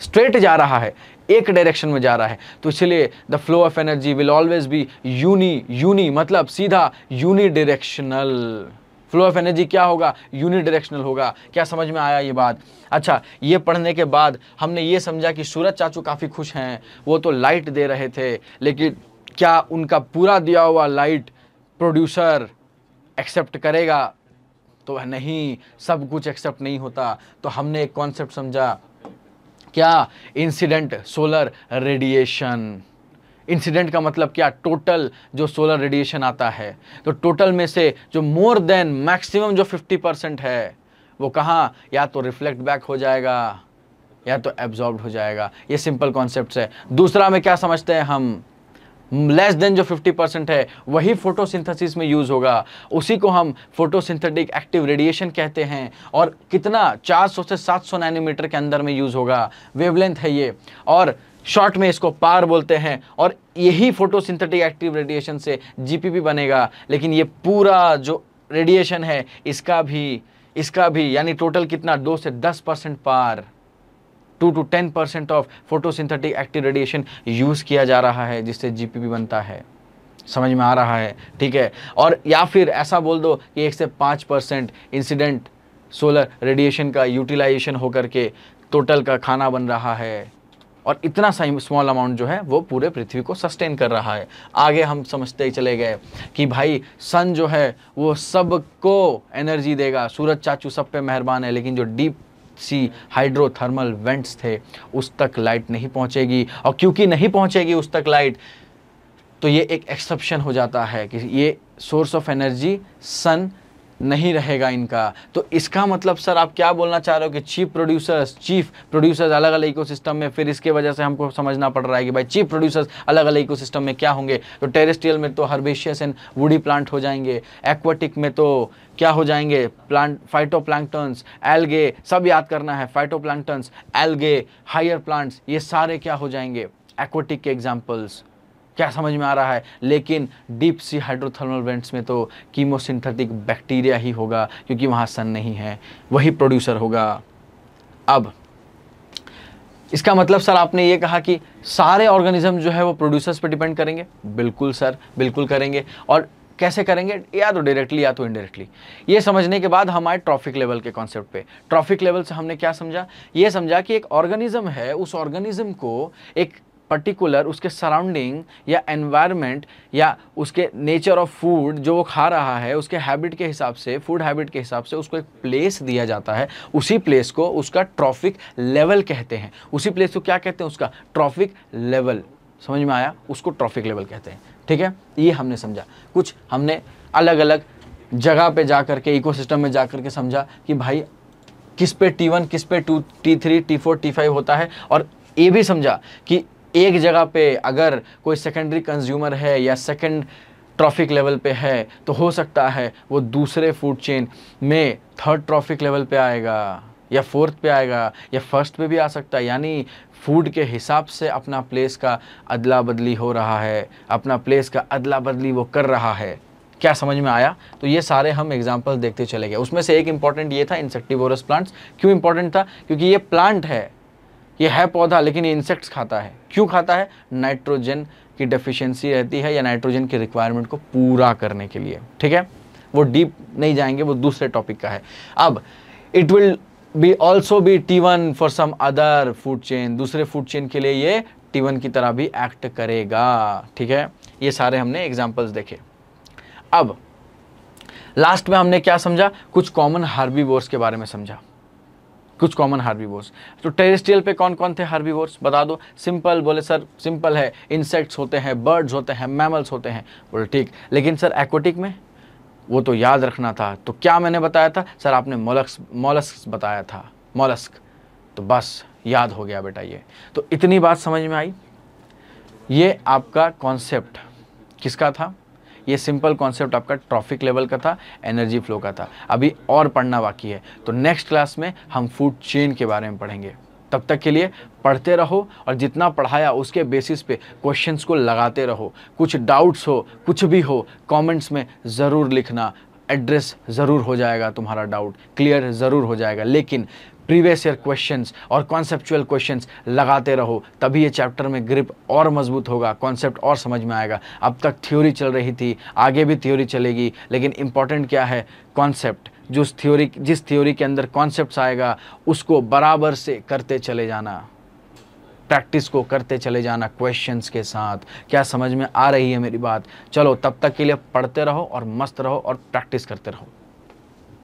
स्ट्रेट जा रहा है, एक डायरेक्शन में जा रहा है। तो इसलिए the flow of energy will always be uni मतलब सीधा, unidirectional. Flow of energy क्या होगा, यूनी डायरेक्शनल होगा। क्या समझ में आया ये बात? अच्छा, ये पढ़ने के बाद हमने ये समझा कि सूरज चाचू काफ़ी खुश हैं, वो तो लाइट दे रहे थे, लेकिन क्या उनका पूरा दिया हुआ लाइट प्रोड्यूसर एक्सेप्ट करेगा? तो नहीं, सब कुछ एक्सेप्ट नहीं होता। तो हमने एक कॉन्सेप्ट समझा, क्या? Incident solar radiation. इंसिडेंट का मतलब क्या? टोटल जो सोलर रेडिएशन आता है, तो टोटल में से जो मोर देन मैक्सिमम जो 50% है वो कहाँ? या तो रिफ्लेक्ट बैक हो जाएगा या तो एब्जॉर्ब्ड हो जाएगा। ये सिंपल कॉन्सेप्ट है। दूसरा में क्या समझते हैं हम? लेस देन जो 50% है वही फोटोसिंथेसिस में यूज होगा, उसी को हम फोटोसिंथेटिक एक्टिव रेडिएशन कहते हैं। और कितना? 400 से 700 नैनोमीटर के अंदर में यूज होगा, वेवलेंथ है ये, और शॉर्ट में इसको पार बोलते हैं। और यही फोटोसिंथेटिक एक्टिव रेडिएशन से जीपीपी बनेगा। लेकिन ये पूरा जो रेडिएशन है इसका भी यानी टोटल कितना? 2 से 10% पार, 2 to 10% of photosynthetic active radiation use किया जा रहा है, जिससे जीपीपी बनता है। समझ में आ रहा है? ठीक है। और या फिर ऐसा बोल दो कि 1 से 5% इंसिडेंट सोलर रेडिएशन का यूटिलाइजेशन होकर के टोटल का खाना बन रहा है, और इतना स्मॉल अमाउंट जो है वो पूरे पृथ्वी को सस्टेन कर रहा है। आगे हम समझते ही चले गए कि भाई सन जो है वो सबको एनर्जी देगा, सूरज चाचू सब पे मेहरबान है, लेकिन जो डीप सी हाइड्रोथर्मल वेंट्स थे उस तक लाइट नहीं पहुंचेगी। और क्योंकि नहीं पहुंचेगी उस तक लाइट, तो ये एक एक्सेप्शन हो जाता है कि ये सोर्स ऑफ एनर्जी सन नहीं रहेगा इनका। तो इसका मतलब सर आप क्या बोलना चाह रहे हो कि चीफ प्रोड्यूसर्स अलग अलग इकोसिस्टम में, फिर इसके वजह से हमको समझना पड़ रहा है कि भाई चीफ प्रोड्यूसर्स अलग अलग इकोसिस्टम में क्या होंगे? तो टेरेस्ट्रियल में तो हर्बेशियस एंड वुडी प्लांट हो जाएंगे, एक्वाटिक में तो क्या हो जाएंगे? प्लांट, फाइटोप्लैंक्टन्स, एल्गे, सब याद करना है, फाइटोप्लैंक्टन्स, एल्गे, हायर प्लांट्स, ये सारे क्या हो जाएंगे? एक्वाटिक के एग्जाम्पल्स। क्या समझ में आ रहा है? लेकिन डीप सी हाइड्रोथर्मल वेंट्स में तो कीमोसिंथेटिक बैक्टीरिया ही होगा, क्योंकि वहाँ सन नहीं है, वही प्रोड्यूसर होगा। अब इसका मतलब सर आपने ये कहा कि सारे ऑर्गेनिज्म जो है वो प्रोड्यूसर्स पे डिपेंड करेंगे? बिल्कुल सर, बिल्कुल करेंगे। और कैसे करेंगे? या तो डायरेक्टली या तो इनडायरेक्टली। ये समझने के बाद हम आए ट्रॉफिक लेवल के कॉन्सेप्ट पे। ट्रॉफिक लेवल से हमने क्या समझा? ये समझा कि एक ऑर्गेनिज्म है, उस ऑर्गेनिज्म को एक पर्टिकुलर उसके सराउंडिंग या एनवायरनमेंट या उसके नेचर ऑफ फूड जो वो खा रहा है, उसके हैबिट के हिसाब से, फूड हैबिट के हिसाब से उसको एक प्लेस दिया जाता है। उसी प्लेस को उसका ट्रॉफिक लेवल कहते हैं। उसी प्लेस को क्या कहते हैं? उसका ट्रॉफिक लेवल। समझ में आया? उसको ट्रॉफिक लेवल कहते हैं। ठीक है, ये हमने समझा। कुछ हमने अलग अलग जगह पे जा करके, इकोसिस्टम में जा करके समझा कि भाई किस पे T1, किस पे T3, T4, T5 होता है। और ये भी समझा कि एक जगह पे अगर कोई सेकेंडरी कंज्यूमर है या सेकंड ट्रॉफिक लेवल पे है, तो हो सकता है वो दूसरे फूड चेन में थर्ड ट्रॉफिक लेवल पे आएगा या फोर्थ पे आएगा या फर्स्ट पे भी आ सकता है। यानी फूड के हिसाब से अपना प्लेस का अदला बदली हो रहा है, अपना प्लेस का अदला बदली वो कर रहा है। क्या समझ में आया? तो ये सारे हम एग्जाम्पल देखते चले गए। उसमें से एक इंपॉर्टेंट ये था, इंसेक्टिवोरस प्लांट्स। क्यों इंपॉर्टेंट था? क्योंकि ये प्लांट है, ये है पौधा, लेकिन ये इंसेक्ट्स खाता है। क्यों खाता है? नाइट्रोजन की डेफिशिएंसी रहती है या नाइट्रोजन की रिक्वायरमेंट को पूरा करने के लिए। ठीक है, वो डीप नहीं जाएंगे, वो दूसरे टॉपिक का है। अब it will be also be T1 for some other food chain. दूसरे फूड चेन के लिए ये T1 की तरह भी एक्ट करेगा। ठीक है, ये सारे हमने एग्जाम्पल्स देखे। अब लास्ट में हमने क्या समझा? कुछ कॉमन हार्बीवोर्स के बारे में समझा। कुछ कॉमन हार्बीवोर्स। तो टेरेस्ट्रियल पे कौन कौन थे हार्बीवोर्स? बता दो। सिंपल बोले सर, सिंपल है, इंसेक्ट्स होते हैं, बर्ड्स होते हैं, मैमल्स होते हैं। बोले ठीक, लेकिन सर एक्वाटिक में? वो तो याद रखना था। तो क्या मैंने बताया था? सर आपने मॉलस्क बताया था, मॉलस्क। तो बस याद हो गया बेटा ये। तो इतनी बात समझ में आई। ये आपका कॉन्सेप्ट किसका था? ये सिंपल कॉन्सेप्ट आपका ट्रॉफिक लेवल का था, एनर्जी फ्लो का था। अभी और पढ़ना बाकी है, तो नेक्स्ट क्लास में हम फूड चेन के बारे में पढ़ेंगे। तब तक के लिए पढ़ते रहो, और जितना पढ़ाया उसके बेसिस पे क्वेश्चंस को लगाते रहो। कुछ डाउट्स हो, कुछ भी हो, कमेंट्स में ज़रूर लिखना। एड्रेस ज़रूर हो जाएगा, तुम्हारा डाउट क्लियर ज़रूर हो जाएगा। लेकिन प्रीवियस ईयर क्वेश्चंस और कॉन्सेप्चुअल क्वेश्चंस लगाते रहो, तभी ये चैप्टर में ग्रिप और मजबूत होगा, कॉन्सेप्ट और समझ में आएगा। अब तक थ्योरी चल रही थी, आगे भी थ्योरी चलेगी, लेकिन इंपॉर्टेंट क्या है? कॉन्सेप्ट। जिस थ्योरी के अंदर कॉन्सेप्ट्स आएगा उसको बराबर से करते चले जाना, प्रैक्टिस को करते चले जाना क्वेश्चंस के साथ। क्या समझ में आ रही है मेरी बात? चलो तब तक के लिए पढ़ते रहो और मस्त रहो और प्रैक्टिस करते रहो।